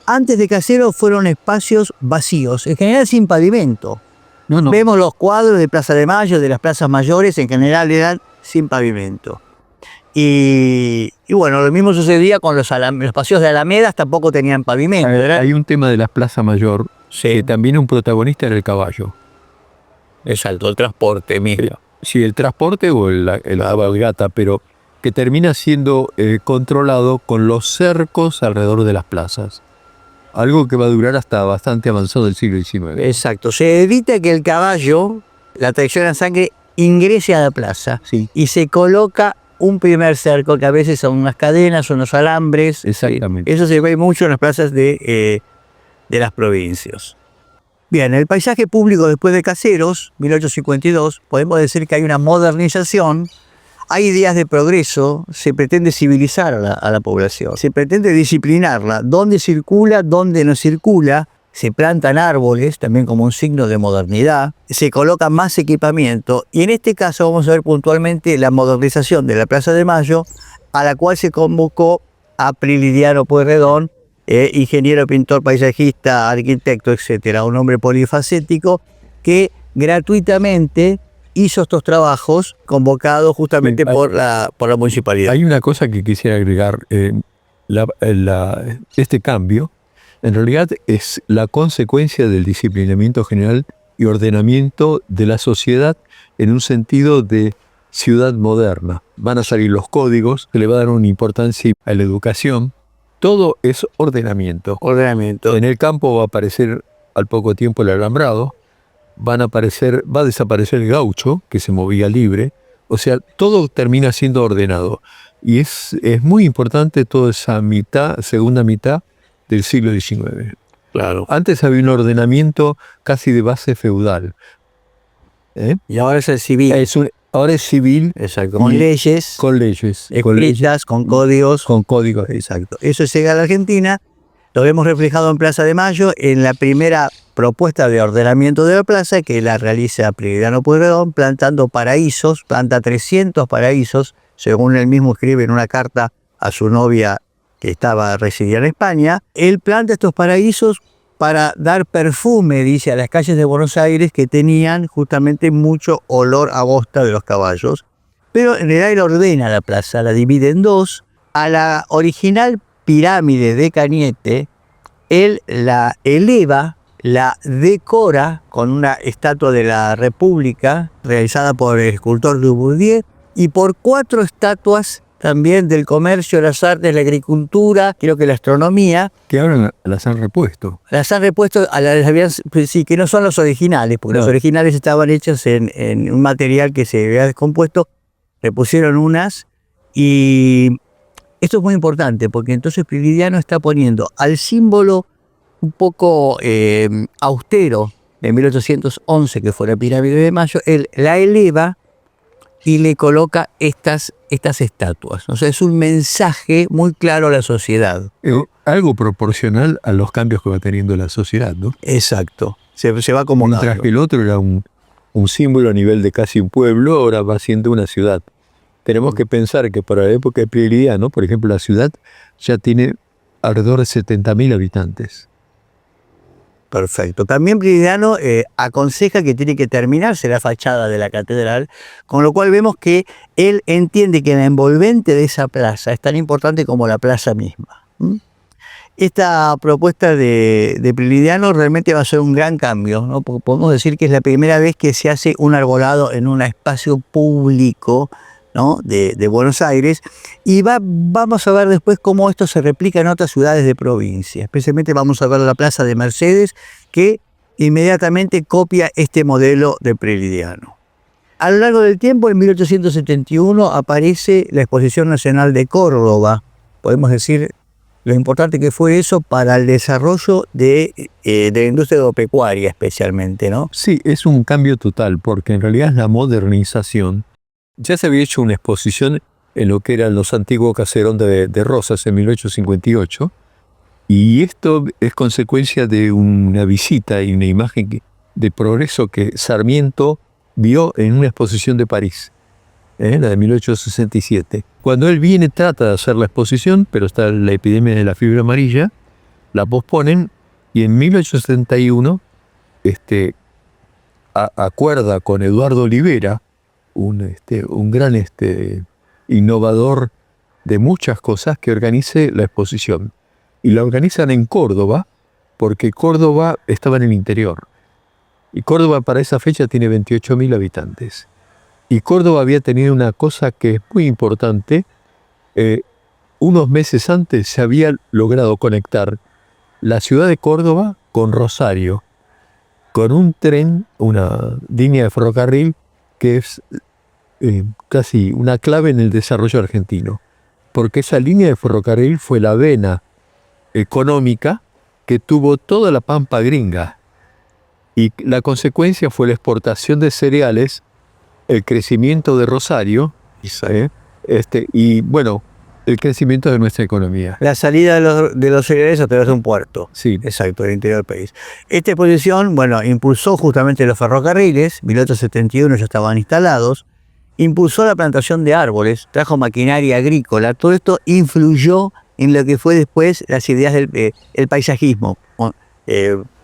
Antes de Caseros fueron espacios vacíos, en general sin pavimento. No. Vemos los cuadros de Plaza de Mayo, de las plazas mayores, en general eran sin pavimento. Y bueno, lo mismo sucedía con los paseos de Alamedas, tampoco tenían pavimento. Hay un tema de la Plaza Mayor, que también un protagonista era el caballo. Exacto, el transporte mismo. Sí, el transporte o la cabalgata, pero que termina siendo controlado con los cercos alrededor de las plazas. Algo que va a durar hasta bastante avanzado del siglo XIX. Exacto, se evita que el caballo, la tracción a sangre, ingrese a la plaza. Sí. Y se coloca un primer cerco, que a veces son unas cadenas, son unos alambres. Exactamente. Eso se ve mucho en las plazas de las provincias. Bien, el paisaje público después de Caseros, 1852, podemos decir que hay una modernización, hay ideas de progreso, se pretende civilizar a la población, se pretende disciplinarla, dónde circula, dónde no circula, se plantan árboles también como un signo de modernidad, se coloca más equipamiento y en este caso vamos a ver puntualmente la modernización de la Plaza de Mayo, a la cual se convocó a Prilidiano Pueyrredón ingeniero, pintor, paisajista, arquitecto, etcétera, un hombre polifacético que gratuitamente hizo estos trabajos convocados justamente por la municipalidad. Hay una cosa que quisiera agregar. Este cambio, en realidad, es la consecuencia del disciplinamiento general y ordenamiento de la sociedad en un sentido de ciudad moderna. Van a salir los códigos, se le va a dar una importancia a la educación. Todo es ordenamiento. Ordenamiento. En el campo va a aparecer al poco tiempo el alambrado, va a desaparecer el gaucho, que se movía libre. O sea, todo termina siendo ordenado. Y es muy importante toda esa segunda mitad del siglo XIX. Claro. Antes había un ordenamiento casi de base feudal. Y ahora es el civil. Ahora es civil. Exacto. Con leyes. Con leyes. Escritas, con códigos. Con códigos. Exacto. Eso llega a la Argentina. Lo vemos reflejado en Plaza de Mayo, en la primera propuesta de ordenamiento de la plaza, que la realiza Prilidiano Pueyrredón, plantando paraísos, planta 300 paraísos, según él mismo escribe en una carta a su novia que residía en España. Él planta estos paraísos para dar perfume, dice, a las calles de Buenos Aires que tenían justamente mucho olor a bosta de los caballos. Pero en realidad él ordena la plaza, la divide en dos. A la original pirámide de Cañete, él la eleva, la decora con una estatua de la República realizada por el escultor Dubourdieu y por 4 estatuas también del comercio, las artes, la agricultura, creo que la astronomía. Que ahora las han repuesto. Las han repuesto, sí, que no son los originales, porque los originales estaban hechos en un material que se había descompuesto, le pusieron unas y esto es muy importante porque entonces Prilidiano está poniendo al símbolo un poco austero de 1811, que fue la pirámide de Mayo, él la eleva y le coloca estas estatuas. O sea, es un mensaje muy claro a la sociedad. Algo proporcional a los cambios que va teniendo la sociedad, ¿no? Exacto. Se va acomodando. Mientras que el otro era un símbolo a nivel de casi un pueblo, ahora va siendo una ciudad. Tenemos que pensar que para la época de Prilidiano, por ejemplo, la ciudad ya tiene alrededor de 70.000 habitantes. Perfecto. También Prilidiano aconseja que tiene que terminarse la fachada de la catedral, con lo cual vemos que él entiende que la envolvente de esa plaza es tan importante como la plaza misma. Esta propuesta de Prilidiano realmente va a ser un gran cambio, ¿no? Porque podemos decir que es la primera vez que se hace un arbolado en un espacio público, ¿no? de Buenos Aires, y vamos a ver después cómo esto se replica en otras ciudades de provincia. Especialmente vamos a ver la Plaza de Mercedes, que inmediatamente copia este modelo de Prilidiano. A lo largo del tiempo, en 1871, aparece la Exposición Nacional de Córdoba. Podemos decir lo importante que fue eso para el desarrollo de la industria agropecuaria especialmente, ¿no? Sí, es un cambio total, porque en realidad es la modernización. Ya se había hecho una exposición en lo que eran los antiguos caserón de Rosas en 1858, y esto es consecuencia de una visita y una imagen de progreso que Sarmiento vio en una exposición de París, la de 1867. Cuando él viene trata de hacer la exposición, pero está la epidemia de la fiebre amarilla, la posponen, y en 1871 acuerda con Eduardo Olivera, un gran innovador de muchas cosas, que organice la exposición. Y la organizan en Córdoba, porque Córdoba estaba en el interior. Y Córdoba para esa fecha tiene 28.000 habitantes. Y Córdoba había tenido una cosa que es muy importante. Unos meses antes se había logrado conectar la ciudad de Córdoba con Rosario, con un tren, una línea de ferrocarril que es casi una clave en el desarrollo argentino, porque esa línea de ferrocarril fue la vena económica que tuvo toda la pampa gringa, y la consecuencia fue la exportación de cereales, el crecimiento de Rosario, y bueno, el crecimiento de nuestra economía. La salida de los cereales a través de un puerto. Sí. Exacto, del interior del país. Esta exposición, bueno, impulsó justamente los ferrocarriles, 1871 ya estaban instalados, impulsó la plantación de árboles, trajo maquinaria agrícola, todo esto influyó en lo que fue después las ideas del el paisajismo.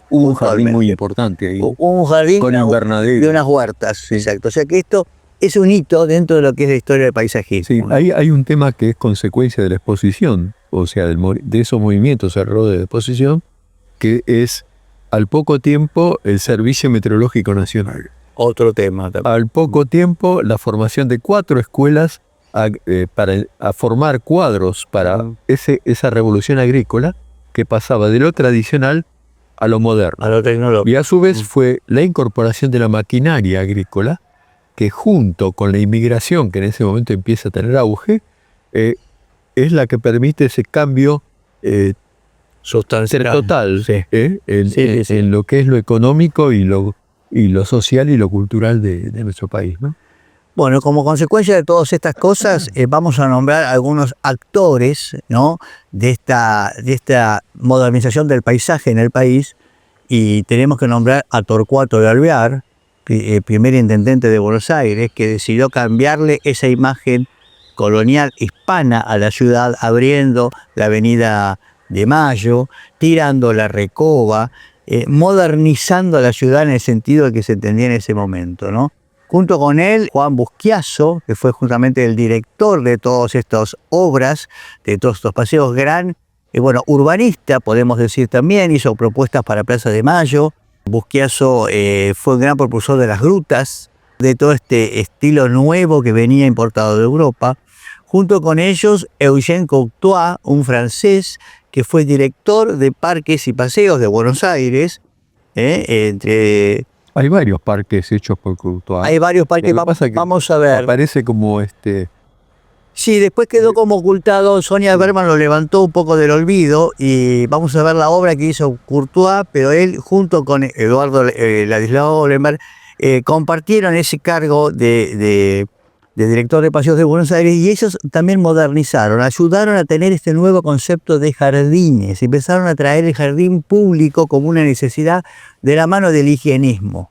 Un jardín muy importante ahí. Un jardín con invernadero. de unas huertas, exacto. O sea que esto es un hito dentro de lo que es la historia del paisajismo. Sí, hay un tema que es consecuencia de la exposición, o sea, de esos movimientos alrededor de la exposición, que es al poco tiempo el Servicio Meteorológico Nacional. Otro tema también. Al poco tiempo la formación de 4 escuelas a formar cuadros para esa revolución agrícola que pasaba de lo tradicional a lo moderno. A lo tecnológico. Y a su vez fue la incorporación de la maquinaria agrícola que junto con la inmigración que en ese momento empieza a tener auge, es la que permite ese cambio sustancial total sí. En lo que es lo económico y lo social y lo cultural de nuestro país, ¿no? Bueno, como consecuencia de todas estas cosas, vamos a nombrar algunos actores, ¿no?, de esta modernización del paisaje en el país, y tenemos que nombrar a Torcuato de Alvear, primer intendente de Buenos Aires, que decidió cambiarle esa imagen colonial hispana a la ciudad, abriendo la Avenida de Mayo, tirando la Recoba, modernizando la ciudad en el sentido que se entendía en ese momento, ¿no? Junto con él, Juan Busquiazo, que fue justamente el director de todas estas obras, de todos estos paseos, gran, urbanista, podemos decir también, hizo propuestas para Plaza de Mayo. Busquiazo fue un gran propulsor de las grutas, de todo este estilo nuevo que venía importado de Europa. Junto con ellos, Eugène Cocteau, un francés que fue director de Parques y Paseos de Buenos Aires, Hay varios parques hechos por Cocteau. Hay varios parques, vamos a ver. Aparece como Sí, después quedó como ocultado. Sonia Berman lo levantó un poco del olvido y vamos a ver la obra que hizo Courtois, pero él junto con Eduardo Ladislao Olenberg compartieron ese cargo de director de Paseos de Buenos Aires, y ellos también modernizaron, ayudaron a tener este nuevo concepto de jardines, empezaron a traer el jardín público como una necesidad de la mano del higienismo.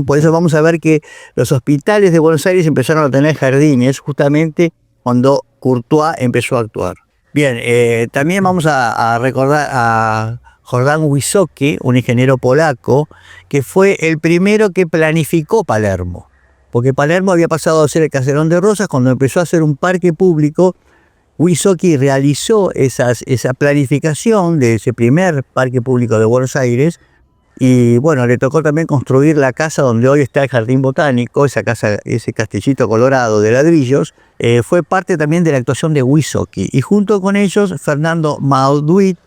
Por eso vamos a ver que los hospitales de Buenos Aires empezaron a tener jardines justamente cuando Courtois empezó a actuar. Bien, también vamos a recordar a Jordan Wysocki, un ingeniero polaco, que fue el primero que planificó Palermo. Porque Palermo había pasado a ser el Caserón de Rosas. Cuando empezó a hacer un parque público, Wysocki realizó esa planificación de ese primer parque público de Buenos Aires. Y bueno, le tocó también construir la casa donde hoy está el Jardín Botánico, esa casa, ese castillito colorado de ladrillos. Fue parte también de la actuación de Wysocki. Y junto con ellos, Fernando Mauduit,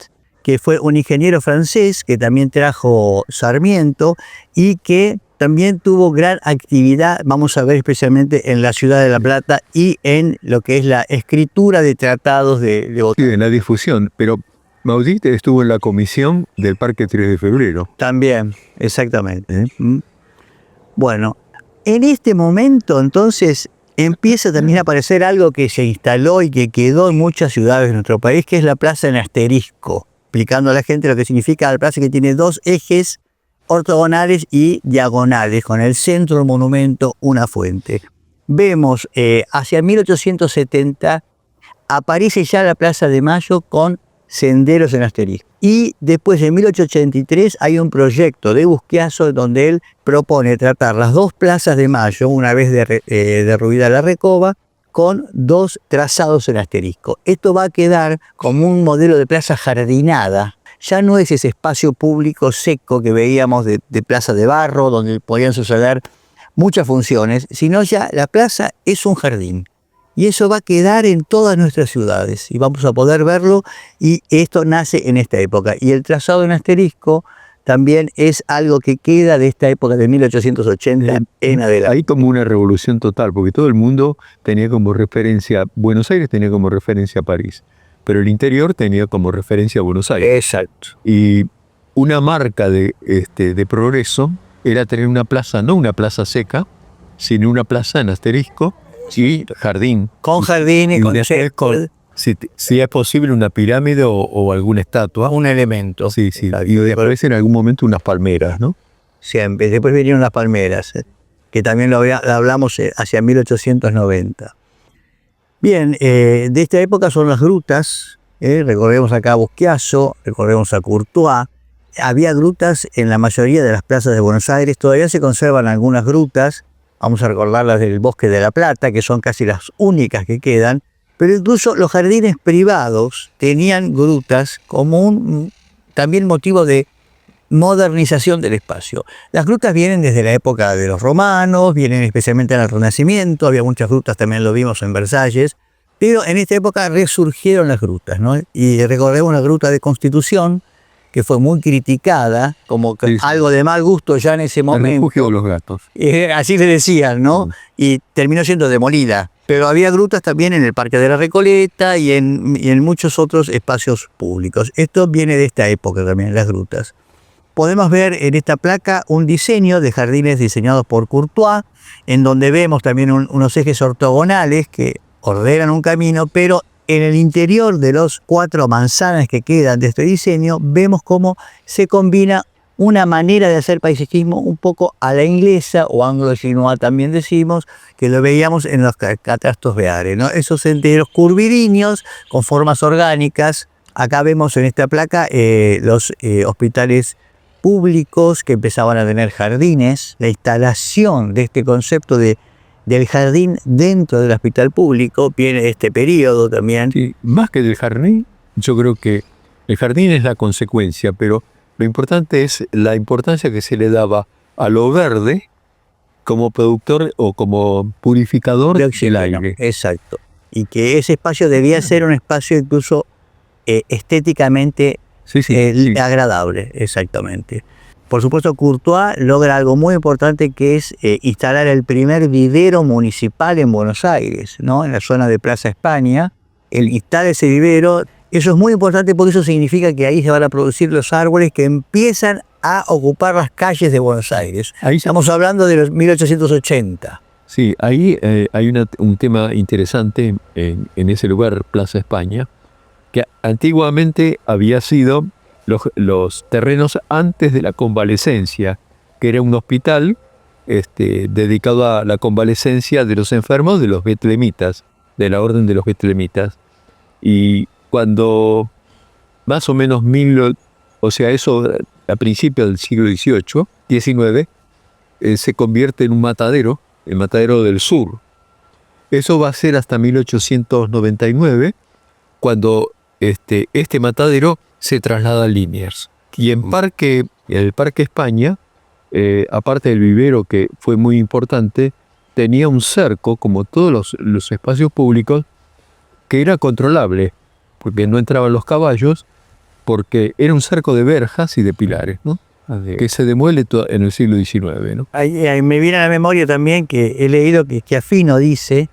que fue un ingeniero francés que también trajo Sarmiento y que también tuvo gran actividad, vamos a ver especialmente en la ciudad de La Plata y en lo que es la escritura de tratados de botánica. Sí, en la difusión, pero Mauduit estuvo en la comisión del Parque 3 de Febrero. También, exactamente. Bueno, en este momento entonces empieza también a aparecer algo que se instaló y que quedó en muchas ciudades de nuestro país, que es la plaza en asterisco, explicando a la gente lo que significa la plaza, que tiene 2 ejes ortogonales y diagonales, con el centro del monumento una fuente. Vemos hacia 1870 aparece ya la Plaza de Mayo con senderos en asterisco. Y después en 1883 hay un proyecto de Busquiazo donde él propone tratar las 2 plazas de Mayo, una vez derruida la Recoba, con 2 trazados en asterisco. Esto va a quedar como un modelo de plaza jardinada. Ya no es ese espacio público seco que veíamos de plaza de barro, donde podían suceder muchas funciones, sino ya la plaza es un jardín. Y eso va a quedar en todas nuestras ciudades y vamos a poder verlo, y esto nace en esta época. Y el trazado en asterisco también es algo que queda de esta época de 1880 en adelante. Hay como una revolución total, porque todo el mundo tenía como referencia, Buenos Aires tenía como referencia París, pero el interior tenía como referencia a Buenos Aires. Exacto. Y una marca de progreso era tener una plaza, no una plaza seca, sino una plaza en asterisco y jardín. Con jardín y con si es posible una pirámide o alguna estatua. Un elemento. Sí. Y después en algún momento unas palmeras, ¿no? Siempre. Después vinieron las palmeras, que también lo hablamos hacia 1890. Bien, de esta época son las grutas, Recorremos acá a Busquiazo, recorremos a Courtois. Había grutas en la mayoría de las plazas de Buenos Aires, todavía se conservan algunas grutas, vamos a recordar las del Bosque de la Plata, que son casi las únicas que quedan, pero incluso los jardines privados tenían grutas como también motivo de modernización del espacio. Las grutas vienen desde la época de los romanos, vienen especialmente en el Renacimiento, había muchas grutas, también lo vimos en Versalles, pero en esta época resurgieron las grutas, ¿no? Y recordemos la gruta de Constitución, que fue muy criticada, como que algo de mal gusto ya en ese momento. El refugio de los gatos. Así le decían, ¿no? Y terminó siendo demolida. Pero había grutas también en el Parque de la Recoleta y en muchos otros espacios públicos. Esto viene de esta época también, las grutas. Podemos ver en esta placa un diseño de jardines diseñados por Courtois, en donde vemos también unos ejes ortogonales que ordenan un camino, pero en el interior de los 4 manzanas que quedan de este diseño, vemos cómo se combina una manera de hacer paisajismo un poco a la inglesa, o anglo-chinois también decimos, que lo veíamos en los catastros beares, ¿no? Esos senderos curvilíneos con formas orgánicas. Acá vemos en esta placa los hospitales públicos que empezaban a tener jardines, la instalación de este concepto del jardín dentro del hospital público viene de este periodo también. Sí, más que del jardín, yo creo que el jardín es la consecuencia, pero lo importante es la importancia que se le daba a lo verde como productor o como purificador del aire. Exacto. Y que ese espacio debía ser un espacio incluso estéticamente agradable, exactamente. Por supuesto, Courtois logra algo muy importante, que es instalar el primer vivero municipal en Buenos Aires, ¿no? En la zona de Plaza España. Él instala ese vivero. Eso es muy importante porque eso significa que ahí se van a producir los árboles que empiezan a ocupar las calles de Buenos Aires. Ahí estamos hablando de los 1880. Sí, ahí hay un tema interesante en ese lugar, Plaza España, que antiguamente había sido los terrenos antes de la convalecencia, que era un hospital dedicado a la convalecencia de los enfermos de los betlemitas, de la orden de los betlemitas. Y cuando más o menos eso a principios del siglo XIX, se convierte en un matadero, el matadero del sur. Eso va a ser hasta 1899, cuando este matadero se traslada a Liniers. Y en el Parque España, aparte del vivero, que fue muy importante, tenía un cerco, como todos los espacios públicos, que era controlable, porque no entraban los caballos, porque era un cerco de verjas y de pilares, ¿no? Que se demuele en el siglo XIX, ¿no? Ahí me viene a la memoria también que he leído que Afino dice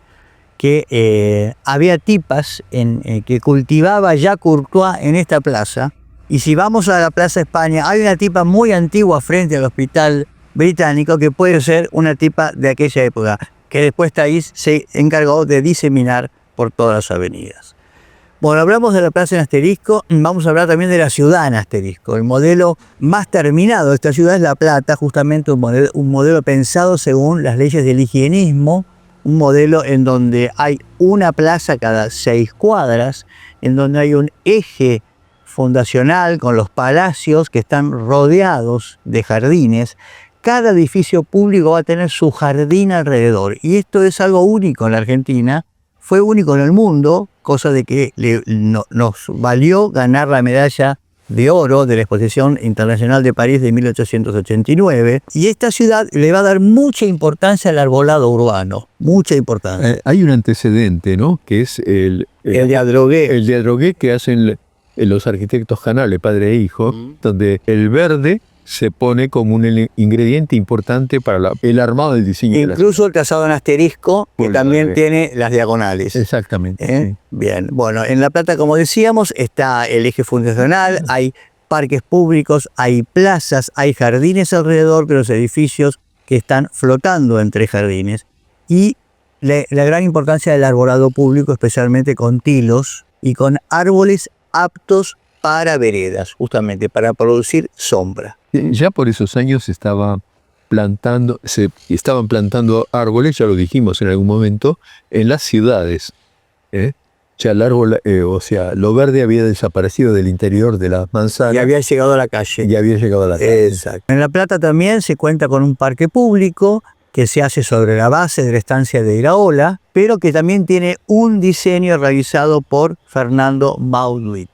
que había tipas que cultivaba ya Courtois en esta plaza. Y si vamos a la Plaza España, hay una tipa muy antigua frente al Hospital Británico que puede ser una tipa de aquella época, que después Taís se encargó de diseminar por todas las avenidas. Bueno, hablamos de la plaza en asterisco, vamos a hablar también de la ciudad en asterisco. El modelo más terminado de esta ciudad es La Plata, justamente un modelo pensado según las leyes del higienismo, un modelo en donde hay una plaza cada 6 cuadras, en donde hay un eje fundacional con los palacios que están rodeados de jardines. Cada edificio público va a tener su jardín alrededor, y esto es algo único en la Argentina, fue único en el mundo, cosa de que nos valió ganar la medalla de oro de la Exposición Internacional de París de 1889. Y esta ciudad le va a dar mucha importancia al arbolado urbano, mucha importancia. Hay un antecedente, ¿no? Que es el de Adrogué. El de Adrogué, que hacen los arquitectos Canale, padre e hijo, donde el verde se pone como un ingrediente importante para el armado del diseño. Incluso el trazado en asterisco, que también tiene las diagonales. Exactamente. Sí. Bien, bueno, en La Plata, como decíamos, está el eje fundacional, hay parques públicos, hay plazas, hay jardines alrededor de los edificios que están flotando entre jardines. Y la gran importancia del arbolado público, especialmente con tilos y con árboles aptos para veredas, justamente para producir sombra. Ya por esos años se estaban plantando árboles, ya lo dijimos en algún momento, en las ciudades. O sea, el árbol, o sea, lo verde había desaparecido del interior de las manzanas. Y había llegado a la calle. Y había llegado a la calle. Exacto. En La Plata también se cuenta con un parque público que se hace sobre la base de la estancia de Iraola, pero que también tiene un diseño realizado por Fernando Bauduit,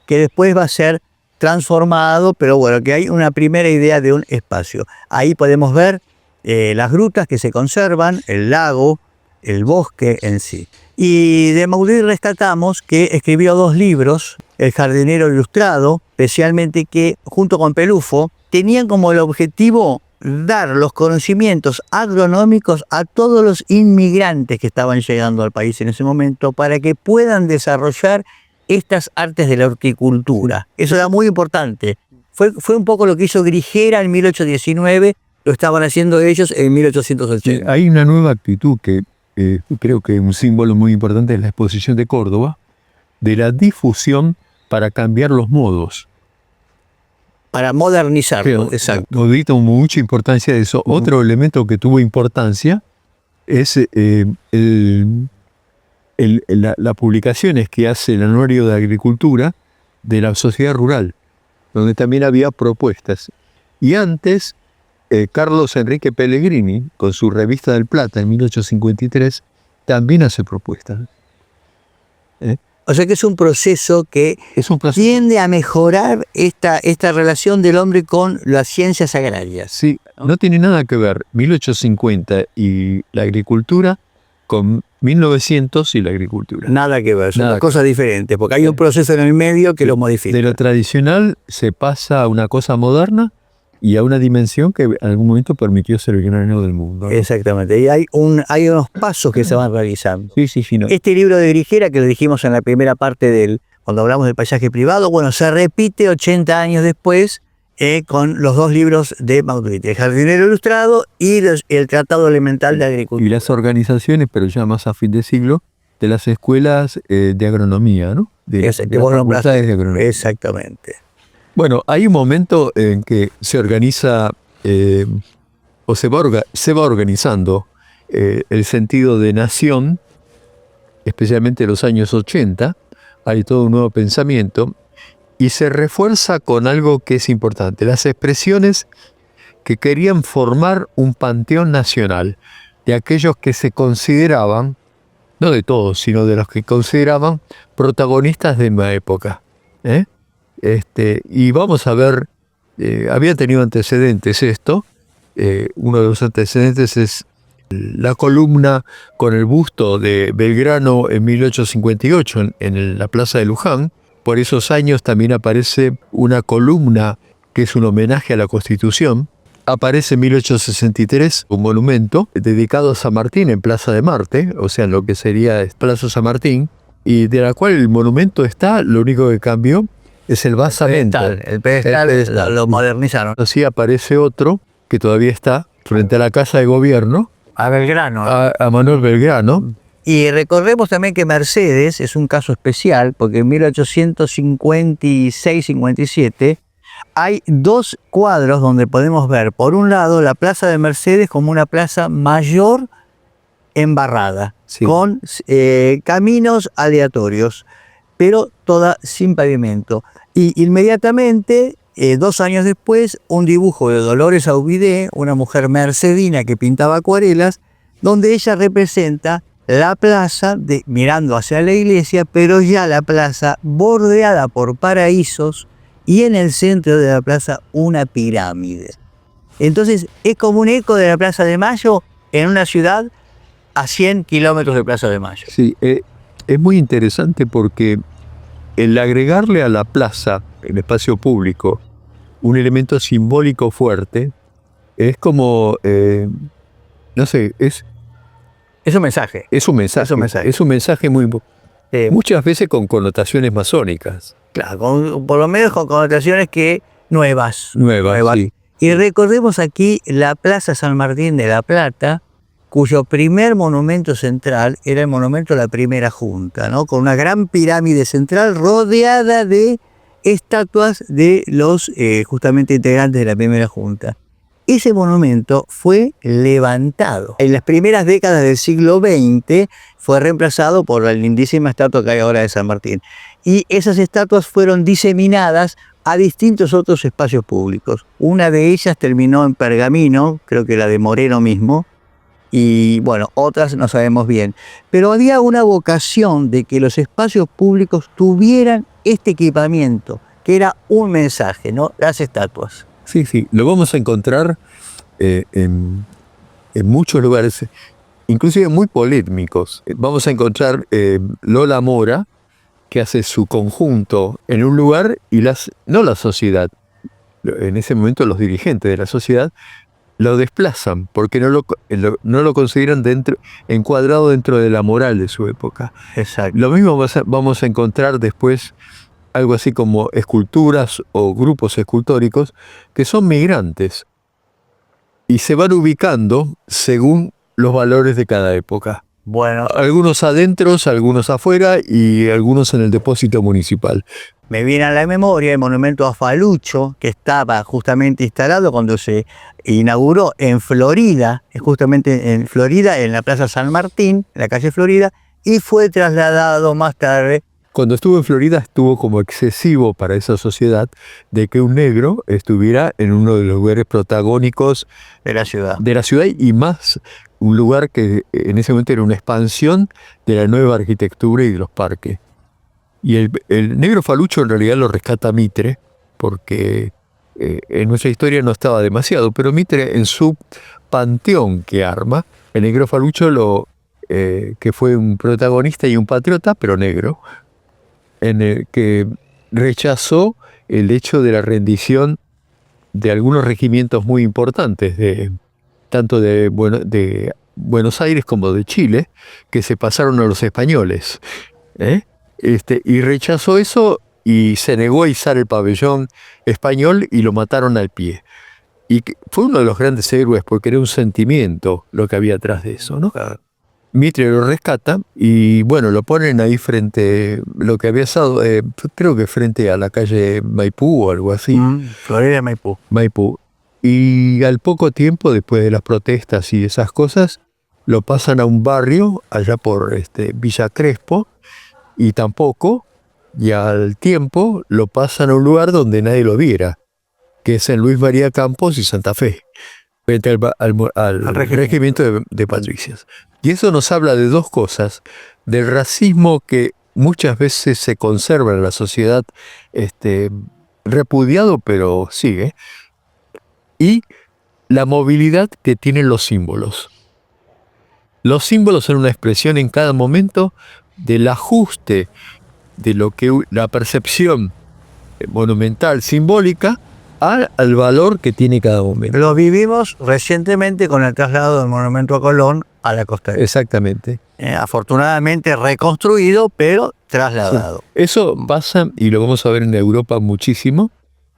que después va a ser transformado, pero bueno, que hay una primera idea de un espacio. Ahí podemos ver las grutas que se conservan, el lago, el bosque en sí. Y de Bauduit rescatamos que escribió 2 libros, El jardinero ilustrado, especialmente que junto con Pelufo tenían como el objetivo dar los conocimientos agronómicos a todos los inmigrantes que estaban llegando al país en ese momento para que puedan desarrollar estas artes de la horticultura. Eso era muy importante. Fue un poco lo que hizo Grijera en 1819, lo estaban haciendo ellos en 1880. Hay una nueva actitud que creo que un símbolo muy importante es la exposición de Córdoba, de la difusión para cambiar los modos. Para modernizarlo, exacto. Audito mucha importancia de eso. Otro elemento que tuvo importancia es las publicaciones que hace el Anuario de Agricultura de la Sociedad Rural, donde también había propuestas. Y antes, Carlos Enrique Pellegrini, con su Revista del Plata en 1853, también hace propuestas. O sea que es un proceso que tiende a mejorar esta relación del hombre con las ciencias agrarias. Sí, no tiene nada que ver 1850 y la agricultura con 1900 y la agricultura. Nada que ver, son cosas diferentes, porque hay un proceso en el medio que lo modifica. De lo tradicional se pasa a una cosa moderna y a una dimensión que en algún momento permitió ser el granero del mundo, ¿no? Exactamente, y hay unos pasos que se van realizando. Sí, no. Este libro de Grijera, que lo dijimos en la primera parte cuando hablamos del paisaje privado, bueno, se repite 80 años después con los 2 libros de Bauduit, El jardinero ilustrado y el Tratado Elemental de Agricultura. Y las organizaciones, pero ya más a fin de siglo, de las escuelas de agronomía, ¿no? De las facultades de agronomía. Exactamente. Bueno, hay un momento en que se organiza o se va organizando el sentido de nación, especialmente en los años 80, hay todo un nuevo pensamiento y se refuerza con algo que es importante, las expresiones que querían formar un panteón nacional de aquellos que se consideraban, no de todos, sino de los que consideraban protagonistas de una época. Y vamos a ver, había tenido antecedentes esto, uno de los antecedentes es la columna con el busto de Belgrano en 1858 en la Plaza de Luján. Por esos años también aparece una columna que es un homenaje a la Constitución. Aparece en 1863 un monumento dedicado a San Martín en Plaza de Marte, o sea, en lo que sería Plaza San Martín, y de la cual el monumento está, lo único que cambió es el basamento. El pedestal lo modernizaron. Así aparece otro que todavía está frente a la Casa de Gobierno. A Belgrano. A Manuel Belgrano. Y recordemos también que Mercedes es un caso especial, porque en 1856-57 hay 2 cuadros donde podemos ver, por un lado, la Plaza de Mercedes como una plaza mayor embarrada, sí, con caminos aleatorios, pero toda sin pavimento. Y inmediatamente, 2 años después, un dibujo de Dolores Aubidé, una mujer mercedina que pintaba acuarelas, donde ella representa la plaza mirando hacia la iglesia, pero ya la plaza bordeada por paraísos y en el centro de la plaza una pirámide. Entonces es como un eco de la Plaza de Mayo en una ciudad a 100 kilómetros de Plaza de Mayo. Sí, es muy interesante porque el agregarle a la plaza, el espacio público, un elemento simbólico fuerte, es como, no sé, es un mensaje. Es un mensaje muy importante. Muchas veces con connotaciones masónicas. Claro, por lo menos con connotaciones nuevas. Sí. Y recordemos aquí la Plaza San Martín de La Plata, cuyo primer monumento central era el monumento de la Primera Junta, ¿no? Con una gran pirámide central rodeada de estatuas de los justamente integrantes de la Primera Junta. ese monumento fue levantado. En las primeras décadas del siglo XX fue reemplazado por la lindísima estatua que hay ahora de San Martín. Y esas estatuas fueron diseminadas a distintos otros espacios públicos. Una de ellas terminó en Pergamino, creo que la de Moreno mismo, y bueno, otras no sabemos bien. Pero había una vocación de que los espacios públicos tuvieran este equipamiento, que era un mensaje, ¿no? Las estatuas. Sí, sí, lo vamos a encontrar en muchos lugares, inclusive muy polémicos. Vamos a encontrar Lola Mora, que hace su conjunto en un lugar y no la sociedad, en ese momento los dirigentes de la sociedad, lo desplazan porque no lo consideran encuadrado dentro de la moral de su época. Exacto. Lo mismo vamos a encontrar después algo así como esculturas o grupos escultóricos que son migrantes y se van ubicando según los valores de cada época. Bueno, Algunos adentro, algunos afuera y algunos en el depósito municipal. me viene a la memoria el monumento a Falucho, que estaba justamente instalado cuando se inauguró en Florida, justamente en Florida, en la Plaza San Martín, en la calle Florida, y fue trasladado más tarde. Cuando estuvo en Florida estuvo como excesivo para esa sociedad de que un negro estuviera en uno de los lugares protagónicos De la ciudad. y más un lugar que en ese momento era una expansión de la nueva arquitectura y de los parques. Y el negro Falucho en realidad lo rescata Mitre, porque en nuestra historia no estaba demasiado, pero Mitre en su panteón que arma, el negro Falucho que fue un protagonista y un patriota, pero negro, en el que rechazó el hecho de la rendición de algunos regimientos muy importantes, tanto de Buenos Aires como de Chile, que se pasaron a los españoles. Y rechazó eso y se negó a izar el pabellón español y lo mataron al pie. Y fue uno de los grandes héroes porque era un sentimiento lo que había atrás de eso, ¿no? Mitre lo rescata y bueno, lo ponen ahí frente, lo que había estado, creo que frente a la calle Maipú o algo así. Florida Maipú. Maipú. Y al poco tiempo, después de las protestas y esas cosas, lo pasan a un barrio allá por Villa Crespo y al tiempo lo pasan a un lugar donde nadie lo viera, que es en Luis María Campos y Santa Fe, frente al regimiento de patricias. Y eso nos habla de dos cosas: del racismo que muchas veces se conserva en la sociedad, repudiado pero sigue, y la movilidad que tienen los símbolos. Los símbolos son una expresión en cada momento del ajuste de lo que la percepción monumental, simbólica, al valor que tiene cada momento. Lo vivimos recientemente con el traslado del monumento a Colón a la costa. Exactamente. Afortunadamente reconstruido, pero trasladado. Sí. Eso pasa, y lo vamos a ver en Europa muchísimo,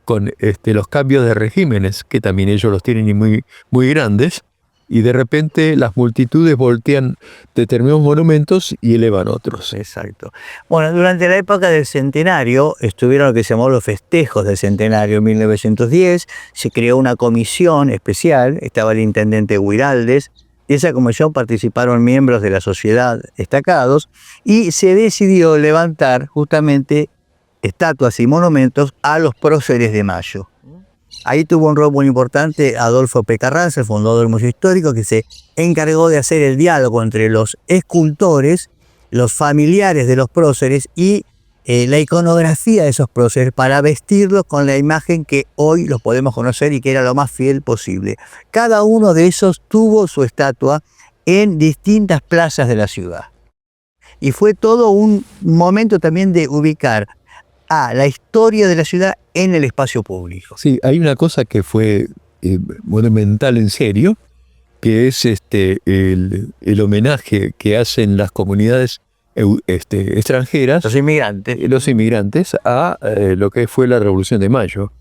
con los cambios de regímenes, que también ellos los tienen y muy, muy grandes, y de repente las multitudes voltean determinados monumentos y elevan otros. Exacto. Bueno, durante la época del centenario estuvieron lo que se llamó los festejos del centenario en 1910, se creó una comisión especial, estaba el intendente Guiraldes, de esa comisión participaron miembros de la sociedad destacados y se decidió levantar justamente estatuas y monumentos a los próceres de Mayo. Ahí tuvo un rol muy importante Adolfo P. Carranza, el fundador del Museo Histórico, que se encargó de hacer el diálogo entre los escultores, los familiares de los próceres y la iconografía de esos próceres para vestirlos con la imagen que hoy los podemos conocer y que era lo más fiel posible. Cada uno de esos tuvo su estatua en distintas plazas de la ciudad. Y fue todo un momento también de ubicar a la historia de la ciudad en el espacio público. Sí, hay una cosa que fue monumental en serio, que es el homenaje que hacen las comunidades extranjeras, Los inmigrantes a lo que fue la Revolución de Mayo.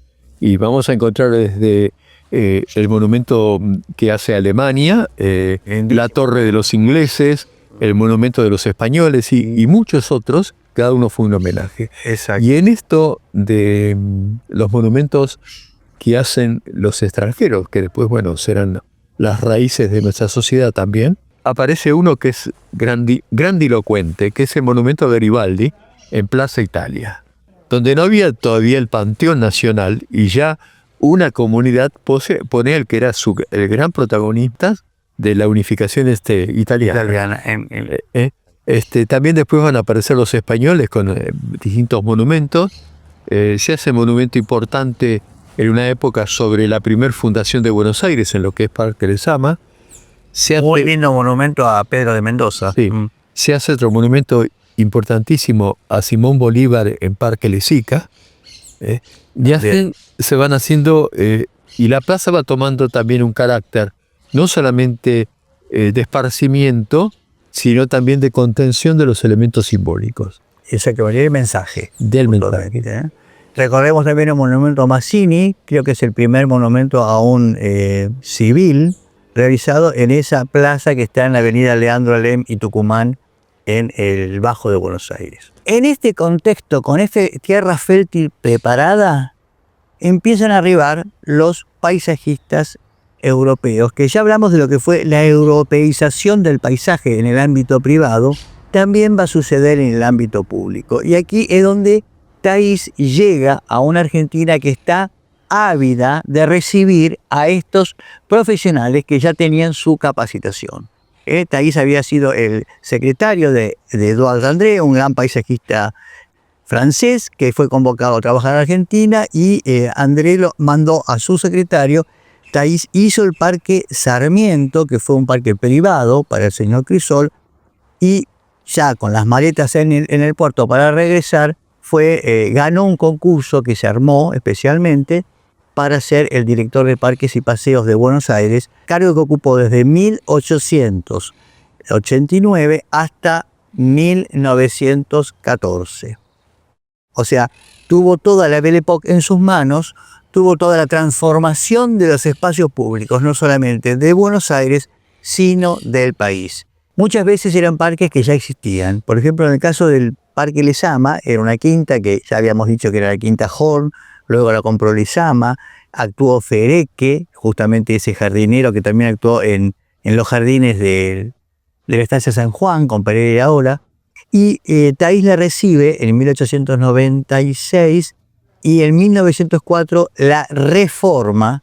Y vamos a encontrar desde el monumento que hace Alemania, la Torre de los ingleses, el monumento de los españoles y muchos otros. Cada uno fue un homenaje. Exacto. Y en esto de los monumentos que hacen los extranjeros, que después, bueno, serán las raíces de nuestra sociedad también, aparece uno que es grandilocuente, que es el monumento a Garibaldi en Plaza Italia, donde no había todavía el Panteón Nacional y ya una comunidad pone el que era el gran protagonista de la unificación italiana. También después van a aparecer los españoles con distintos monumentos. Se hace monumento importante en una época sobre la primer fundación de Buenos Aires, en lo que es Parque Lezama. Muy lindo monumento a Pedro de Mendoza. Sí. Se hace otro monumento importantísimo a Simón Bolívar en Parque Lezica. Se van haciendo, y la plaza va tomando también un carácter no solamente de esparcimiento, sino también de contención de los elementos simbólicos. Exacto, el mensaje. Del mensaje. Recordemos también el monumento Mazzini, creo que es el primer monumento a un civil realizado en esa plaza que está en la avenida Leandro Alem y Tucumán, en el Bajo de Buenos Aires. En este contexto, con esta tierra fértil preparada, empiezan a arribar los paisajistas europeos, que ya hablamos de lo que fue la europeización del paisaje en el ámbito privado, también va a suceder en el ámbito público. Y aquí es donde Thaís llega a una Argentina que está ávida de recibir a estos profesionales que ya tenían su capacitación. Thaís había sido el secretario de Edouard Dandré, un gran paisajista francés que fue convocado a trabajar en Argentina, y André lo mandó a su secretario. Thaís hizo el Parque Sarmiento, que fue un parque privado para el señor Crisol, y ya con las maletas en el puerto para regresar, ganó un concurso que se armó especialmente para ser el director de Parques y Paseos de Buenos Aires, cargo que ocupó desde 1889 hasta 1914. O sea, tuvo toda la Belle Époque en sus manos, tuvo toda la transformación de los espacios públicos, no solamente de Buenos Aires, sino del país. Muchas veces eran parques que ya existían. Por ejemplo, en el caso del Parque Lezama, era una quinta que ya habíamos dicho que era la Quinta Horn, luego la compró Lezama, actuó Fereque, justamente ese jardinero que también actuó en los jardines de la Estancia San Juan con Pereira y Aola. Y Thaís la recibe en 1896 y en 1904 la reforma,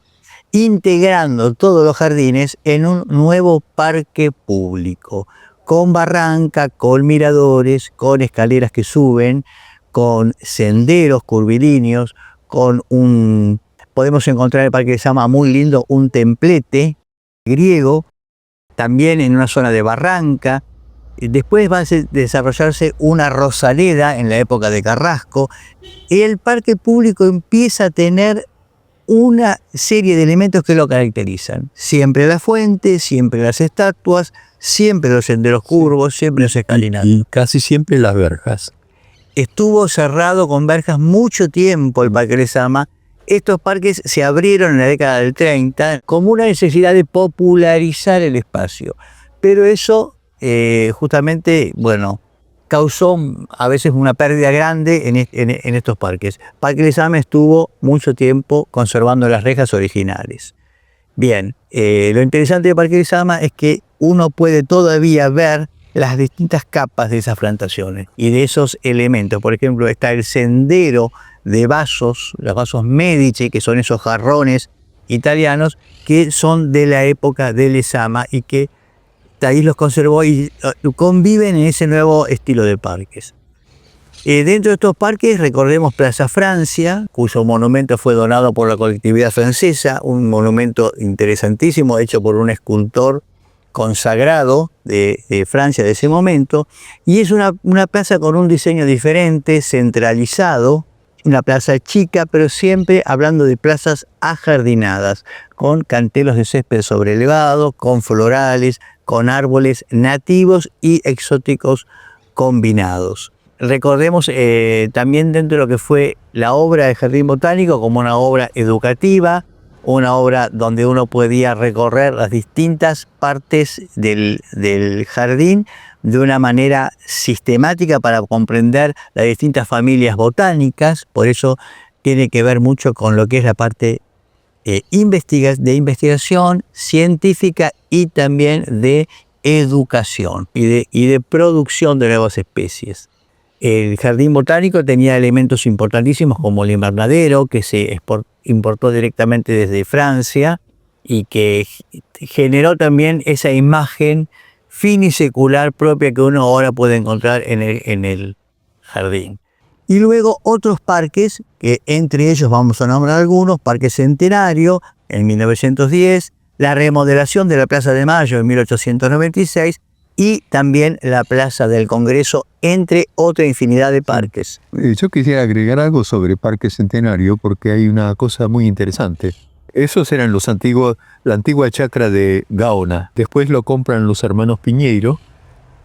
integrando todos los jardines en un nuevo parque público, con barranca, con miradores, con escaleras que suben, con senderos curvilíneos, podemos encontrar en el Parque Lezama muy lindo, un templete griego, también en una zona de barranca. Después va a desarrollarse una rosaleda en la época de Carrasco. El parque público empieza a tener una serie de elementos que lo caracterizan. Siempre la fuente, siempre las estatuas, siempre los senderos curvos, siempre los escalinatos. Y casi siempre las verjas. Estuvo cerrado con verjas mucho tiempo el Parque Lezama. Estos parques se abrieron en la década del 30 como una necesidad de popularizar el espacio. Pero eso justamente, causó a veces una pérdida grande en estos parques. Parque Lezama estuvo mucho tiempo conservando las rejas originales. Bien, lo interesante de Parque Lezama es que uno puede todavía ver las distintas capas de esas plantaciones y de esos elementos. Por ejemplo, está el sendero de vasos, los vasos Medici, que son esos jarrones italianos que son de la época de Lezama y que Thaís los conservó y conviven en ese nuevo estilo de parques. Dentro de estos parques recordemos Plaza Francia, cuyo monumento fue donado por la colectividad francesa, un monumento interesantísimo hecho por un escultor consagrado de Francia de ese momento, y es una plaza con un diseño diferente, centralizado, una plaza chica, pero siempre hablando de plazas ajardinadas, con cantelos de césped sobrelevado, con florales, con árboles nativos y exóticos combinados. Recordemos también dentro de lo que fue la obra del Jardín Botánico como una obra educativa, una obra donde uno podía recorrer las distintas partes del jardín de una manera sistemática para comprender las distintas familias botánicas. Por eso tiene que ver mucho con lo que es la parte de investigación científica y también de educación y de producción de nuevas especies. El jardín botánico tenía elementos importantísimos como el invernadero, que se importó directamente desde Francia y que generó también esa imagen finisecular propia que uno ahora puede encontrar en el jardín. Y luego otros parques, que entre ellos vamos a nombrar algunos: Parque Centenario en 1910, la remodelación de la Plaza de Mayo en 1896 y también la Plaza del Congreso, entre otra infinidad de parques. Yo quisiera agregar algo sobre Parque Centenario porque hay una cosa muy interesante. Esos eran la antigua chacra de Gaona. Después lo compran los hermanos Piñeiro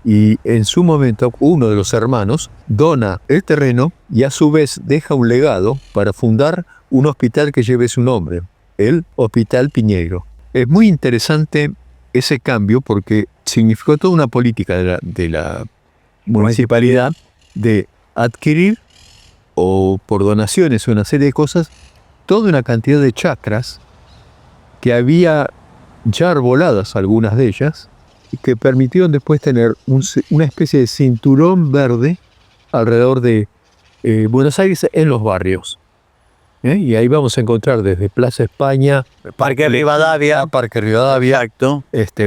y en su momento uno de los hermanos dona el terreno y a su vez deja un legado para fundar un hospital que lleve su nombre, el Hospital Piñeiro. Es muy interesante ese cambio porque significó toda una política de la municipalidad de adquirir o por donaciones o una serie de cosas toda una cantidad de chacras que había ya arboladas, algunas de ellas, y que permitieron después tener una especie de cinturón verde alrededor de Buenos Aires en los barrios. Y ahí vamos a encontrar desde Plaza España, Parque Rivadavia, exacto.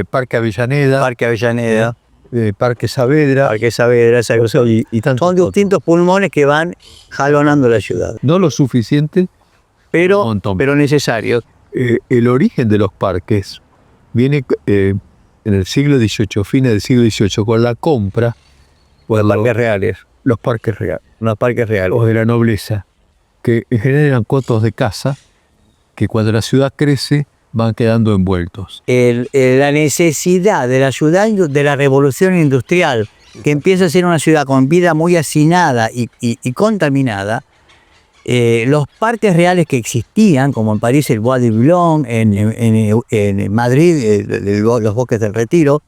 Parque Avellaneda, Parque Saavedra, esa cosa. y tantos Son distintos pulmones que van jalonando la ciudad, no lo suficiente, pero necesarios. El origen de los parques viene en el siglo XVIII, fines del siglo XVIII, con la compra Los parques reales. los parques reales, Los parques reales. o de la nobleza, que en general eran cotos de casa, que cuando la ciudad crece van quedando envueltos. La necesidad de la ciudad, de la revolución industrial, que empieza a ser una ciudad con vida muy hacinada y contaminada. Los parques reales que existían, como en París el Bois de Boulogne, en Madrid los Bosques del Retiro,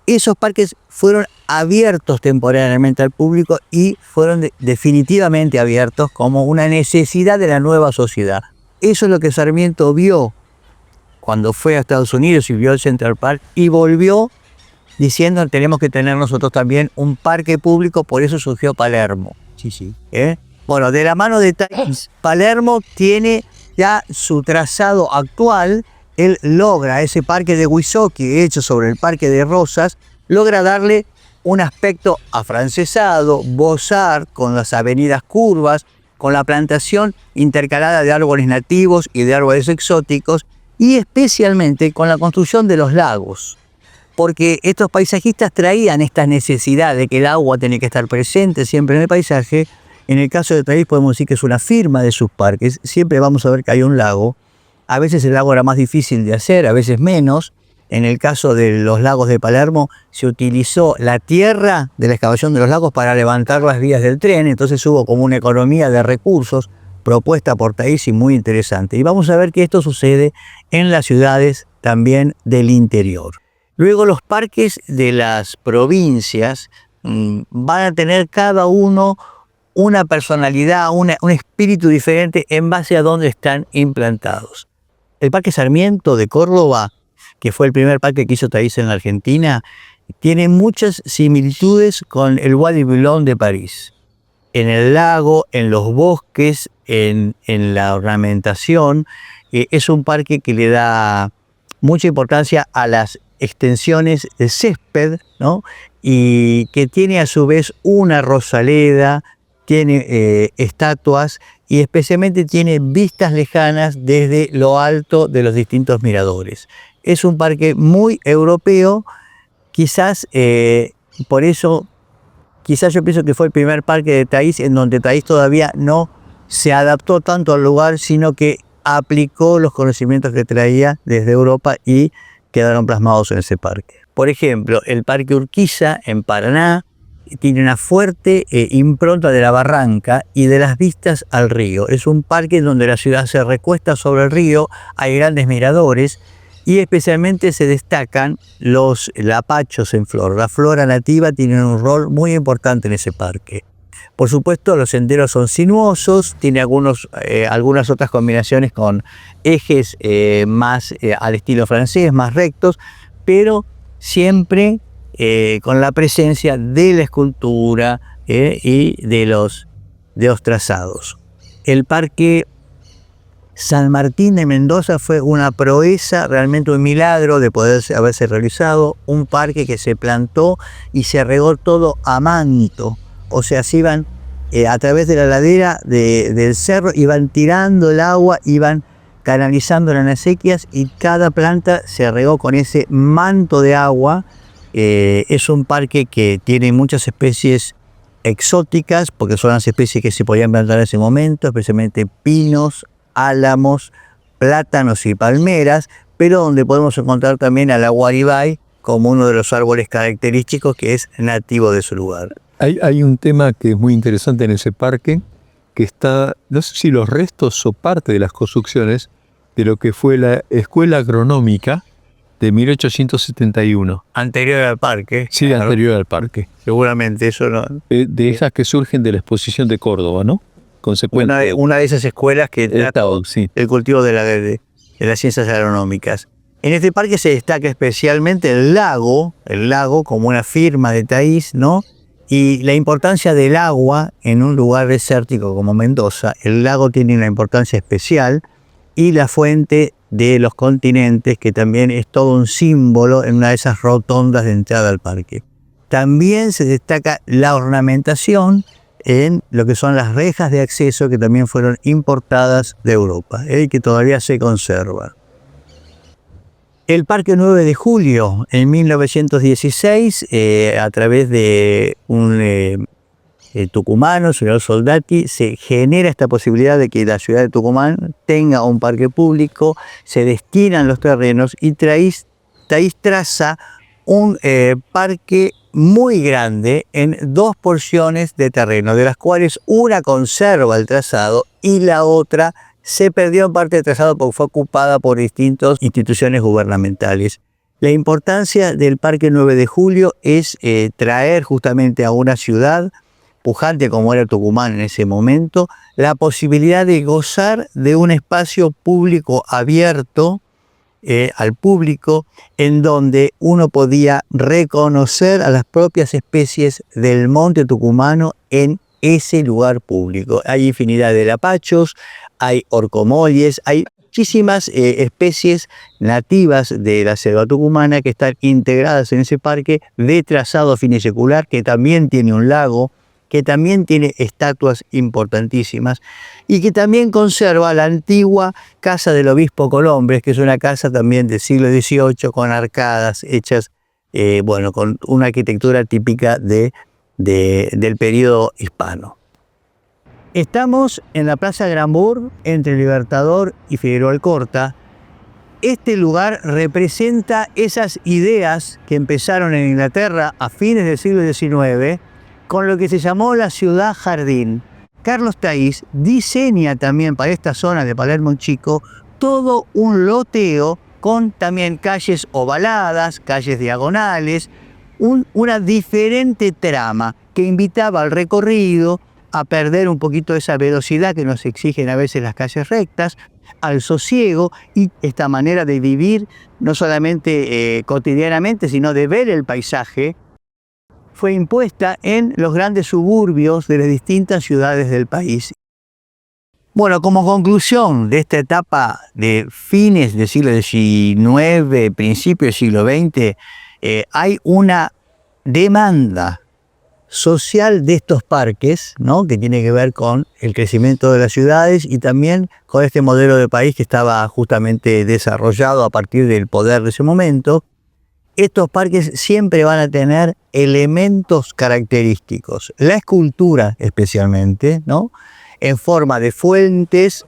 esos parques fueron abiertos temporariamente al público y fueron definitivamente abiertos como una necesidad de la nueva sociedad. Eso es lo que Sarmiento vio cuando fue a Estados Unidos y vio el Central Park y volvió diciendo: tenemos que tener nosotros también un parque público. Por eso surgió Palermo. Sí. Bueno, de la mano de Thaís, Palermo tiene ya su trazado actual. Él logra ese parque de Wysocki, hecho sobre el Parque de Rosas, logra darle un aspecto afrancesado, Beaux-Arts, con las avenidas curvas, con la plantación intercalada de árboles nativos y de árboles exóticos, y especialmente con la construcción de los lagos. Porque estos paisajistas traían esta necesidad de que el agua tiene que estar presente siempre en el paisaje. En el caso de Thaís podemos decir que es una firma de sus parques. Siempre vamos a ver que hay un lago. A veces el lago era más difícil de hacer, a veces menos. En el caso de los lagos de Palermo se utilizó la tierra de la excavación de los lagos para levantar las vías del tren. Entonces hubo como una economía de recursos propuesta por Thaís y muy interesante. Y vamos a ver que esto sucede en las ciudades también del interior. Luego los parques de las provincias van a tener cada uno una personalidad, un espíritu diferente en base a dónde están implantados. El Parque Sarmiento de Córdoba, que fue el primer parque que hizo Thaís en la Argentina, tiene muchas similitudes con el Bois de Boulogne de París. En el lago, en los bosques, en la ornamentación. Es un parque que le da mucha importancia a las extensiones de césped, ¿no? Y que tiene a su vez una rosaleda, tiene estatuas y especialmente tiene vistas lejanas desde lo alto de los distintos miradores. Es un parque muy europeo, quizás por eso, quizás yo pienso que fue el primer parque de Thaís en donde Thaís todavía no se adaptó tanto al lugar, sino que aplicó los conocimientos que traía desde Europa y quedaron plasmados en ese parque. Por ejemplo, el Parque Urquiza en Paraná tiene una fuerte impronta de la barranca y de las vistas al río. Es un parque donde la ciudad se recuesta sobre el río, hay grandes miradores y especialmente se destacan los lapachos en flor. La flora nativa tiene un rol muy importante en ese parque. Por supuesto, los senderos son sinuosos, tiene algunas otras combinaciones con ejes más al estilo francés, más rectos, pero siempre con la presencia de la escultura y de los trazados. El Parque San Martín de Mendoza fue una proeza, realmente un milagro de poder haberse realizado, un parque que se plantó y se regó todo a manto, o sea, se iban a través de la ladera del cerro, iban tirando el agua, iban canalizándola en las acequias y cada planta se regó con ese manto de agua. Es un parque que tiene muchas especies exóticas, porque son las especies que se podían plantar en ese momento, especialmente pinos, álamos, plátanos y palmeras, pero donde podemos encontrar también a la guaribay como uno de los árboles característicos que es nativo de su lugar. Hay un tema que es muy interesante en ese parque, que está, no sé si los restos o parte de las construcciones de lo que fue la Escuela Agronómica de 1871. Anterior al parque. Sí, claro. Anterior al parque. Seguramente eso no. De esas que surgen de la exposición de Córdoba, ¿no? Consecuente. Una de esas escuelas que trata sí, el cultivo de las ciencias agronómicas. En este parque se destaca especialmente el lago como una firma de Taís, ¿no? Y la importancia del agua en un lugar desértico como Mendoza. El lago tiene una importancia especial, y la fuente de los continentes, que también es todo un símbolo en una de esas rotondas de entrada al parque. También se destaca la ornamentación en lo que son las rejas de acceso, que también fueron importadas de Europa, y que todavía se conserva. El Parque 9 de Julio, en 1916, a través de un tucumano, señor Soldati, se genera esta posibilidad de que la ciudad de Tucumán tenga un parque público, se destinan los terrenos y Taís traza un parque muy grande en dos porciones de terreno, de las cuales una conserva el trazado y la otra se perdió en parte del trazado porque fue ocupada por distintas instituciones gubernamentales. La importancia del Parque 9 de Julio es traer justamente a una ciudad pujante como era Tucumán en ese momento, la posibilidad de gozar de un espacio público abierto al público, en donde uno podía reconocer a las propias especies del monte tucumano en ese lugar público. Hay infinidad de lapachos, hay orcomolles, hay muchísimas especies nativas de la selva tucumana que están integradas en ese parque de trazado finisecular, que también tiene un lago, que también tiene estatuas importantísimas y que también conserva la antigua casa del obispo Colombres, que es una casa también del siglo XVIII con arcadas hechas, con una arquitectura típica del periodo hispano. Estamos en la Plaza Granburg, entre Libertador y Figueroa Alcorta. Este lugar representa esas ideas que empezaron en Inglaterra a fines del siglo XIX, con lo que se llamó la ciudad jardín. Carlos Taís diseña también para esta zona de Palermo Chico todo un loteo con también calles ovaladas, calles diagonales, una diferente trama que invitaba al recorrido a perder un poquito esa velocidad que nos exigen a veces las calles rectas, al sosiego y esta manera de vivir no solamente cotidianamente, sino de ver el paisaje, fue impuesta en los grandes suburbios de las distintas ciudades del país. Bueno, como conclusión de esta etapa de fines del siglo XIX, principios del siglo XX, hay una demanda social de estos parques, ¿no?, que tiene que ver con el crecimiento de las ciudades y también con este modelo de país que estaba justamente desarrollado a partir del poder de ese momento. Estos parques siempre van a tener elementos característicos, la escultura especialmente, ¿no?, en forma de fuentes,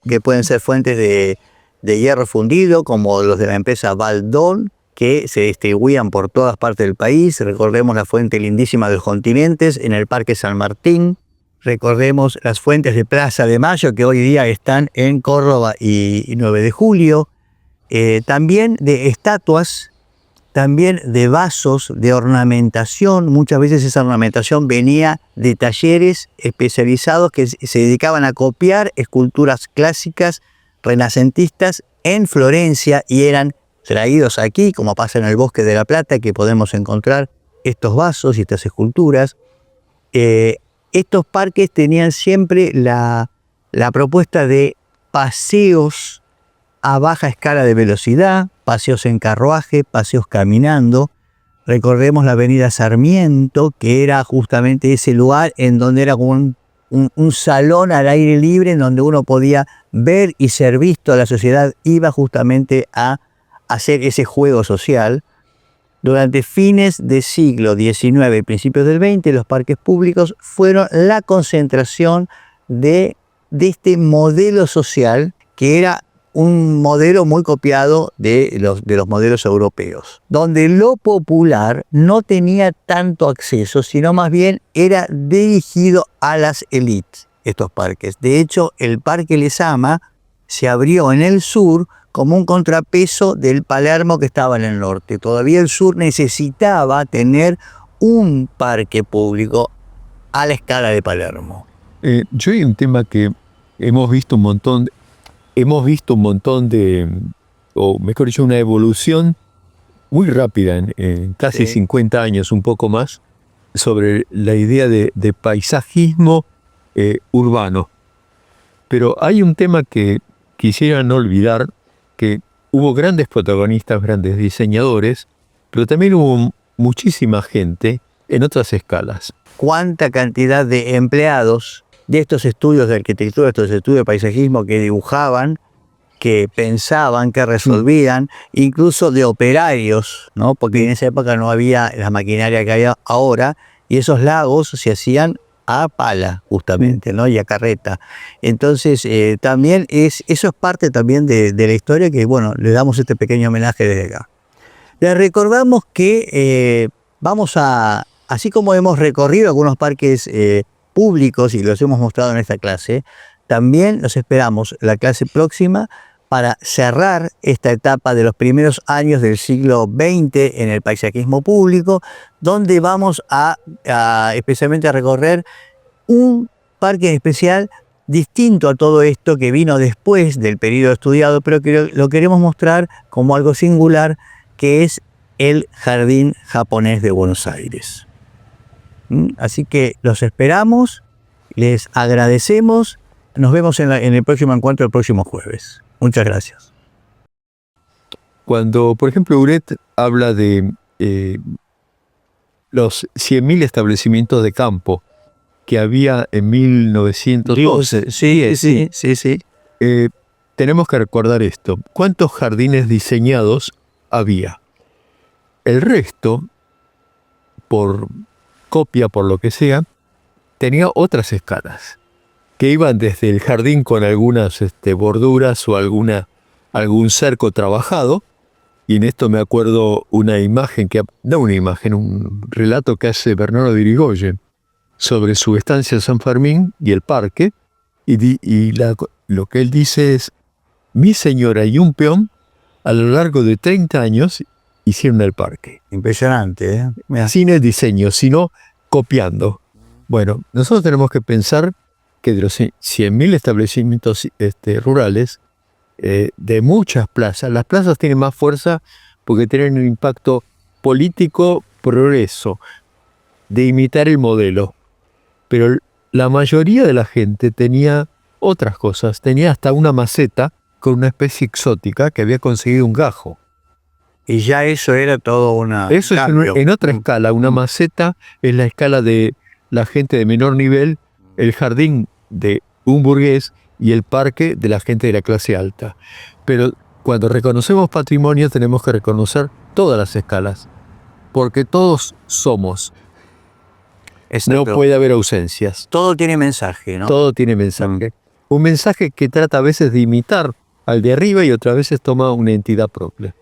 que pueden ser fuentes de hierro fundido, como los de la empresa Baldón, que se distribuían por todas partes del país. Recordemos la fuente lindísima de los continentes en el Parque San Martín. Recordemos las fuentes de Plaza de Mayo, que hoy día están en Córdoba y 9 de Julio. También de estatuas también de vasos, de ornamentación. Muchas veces esa ornamentación venía de talleres especializados que se dedicaban a copiar esculturas clásicas renacentistas en Florencia y eran traídos aquí, como pasa en el Bosque de la Plata, que podemos encontrar estos vasos y estas esculturas. Estos parques tenían siempre la propuesta de paseos a baja escala de velocidad, paseos en carruaje, paseos caminando. Recordemos la avenida Sarmiento, que era justamente ese lugar en donde era como un salón al aire libre, en donde uno podía ver y ser visto. La sociedad iba justamente a hacer ese juego social. Durante fines del siglo XIX y principios del XX, los parques públicos fueron la concentración de este modelo social, que era un modelo muy copiado de los modelos europeos, donde lo popular no tenía tanto acceso, sino más bien era dirigido a las élites, estos parques. De hecho, el Parque Lezama se abrió en el sur como un contrapeso del Palermo que estaba en el norte. Todavía el sur necesitaba tener un parque público a la escala de Palermo. Yo hay un tema que hemos visto un montón de, o mejor dicho, una evolución muy rápida en casi 50 años, un poco más, sobre la idea de paisajismo urbano. Pero hay un tema que quisiera no olvidar, que hubo grandes protagonistas, grandes diseñadores, pero también hubo muchísima gente en otras escalas. ¿Cuánta cantidad de empleados de estos estudios de arquitectura, estos estudios de paisajismo que dibujaban, que pensaban, que resolvían, incluso de operarios, ¿no? Porque en esa época no había la maquinaria que hay ahora, y esos lagos se hacían a pala, justamente, ¿no? Y a carreta. Entonces, también eso es parte también de la historia que, bueno, le damos este pequeño homenaje desde acá. Les recordamos que vamos a, así como hemos recorrido algunos parques públicos y los hemos mostrado en esta clase, también los esperamos la clase próxima para cerrar esta etapa de los primeros años del siglo XX en el paisajismo público, donde vamos a especialmente a recorrer un parque especial distinto a todo esto que vino después del periodo estudiado, pero que lo queremos mostrar como algo singular, que es el Jardín Japonés de Buenos Aires. Así que los esperamos, les agradecemos, nos vemos en el próximo encuentro el próximo jueves. Muchas gracias. Cuando, por ejemplo, Huret habla de los 100.000 establecimientos de campo que había en 1912, Sí. tenemos que recordar esto. ¿Cuántos jardines diseñados había? El resto, por copia, por lo que sea, tenía otras escalas, que iban desde el jardín con algunas borduras o algún cerco trabajado, y en esto me acuerdo un relato que hace Bernardo de Irigoyen sobre su estancia en San Fermín y el parque, lo que él dice es: mi señora y un peón a lo largo de 30 años hicieron el parque. Impresionante, ¿eh? Sin el diseño, sino copiando. Bueno, nosotros tenemos que pensar que de los 100.000 establecimientos rurales, de muchas plazas, las plazas tienen más fuerza porque tienen un impacto político, progreso, de imitar el modelo. Pero la mayoría de la gente tenía otras cosas, tenía hasta una maceta con una especie exótica que había conseguido un gajo. Y ya eso era todo una... Eso es en otra escala. Una maceta es la escala de la gente de menor nivel, el jardín de un burgués y el parque de la gente de la clase alta. Pero cuando reconocemos patrimonio tenemos que reconocer todas las escalas, porque todos somos. Exacto. No puede haber ausencias. Todo tiene mensaje, ¿no? Todo tiene mensaje. Un mensaje que trata a veces de imitar al de arriba y otras veces toma una entidad propia.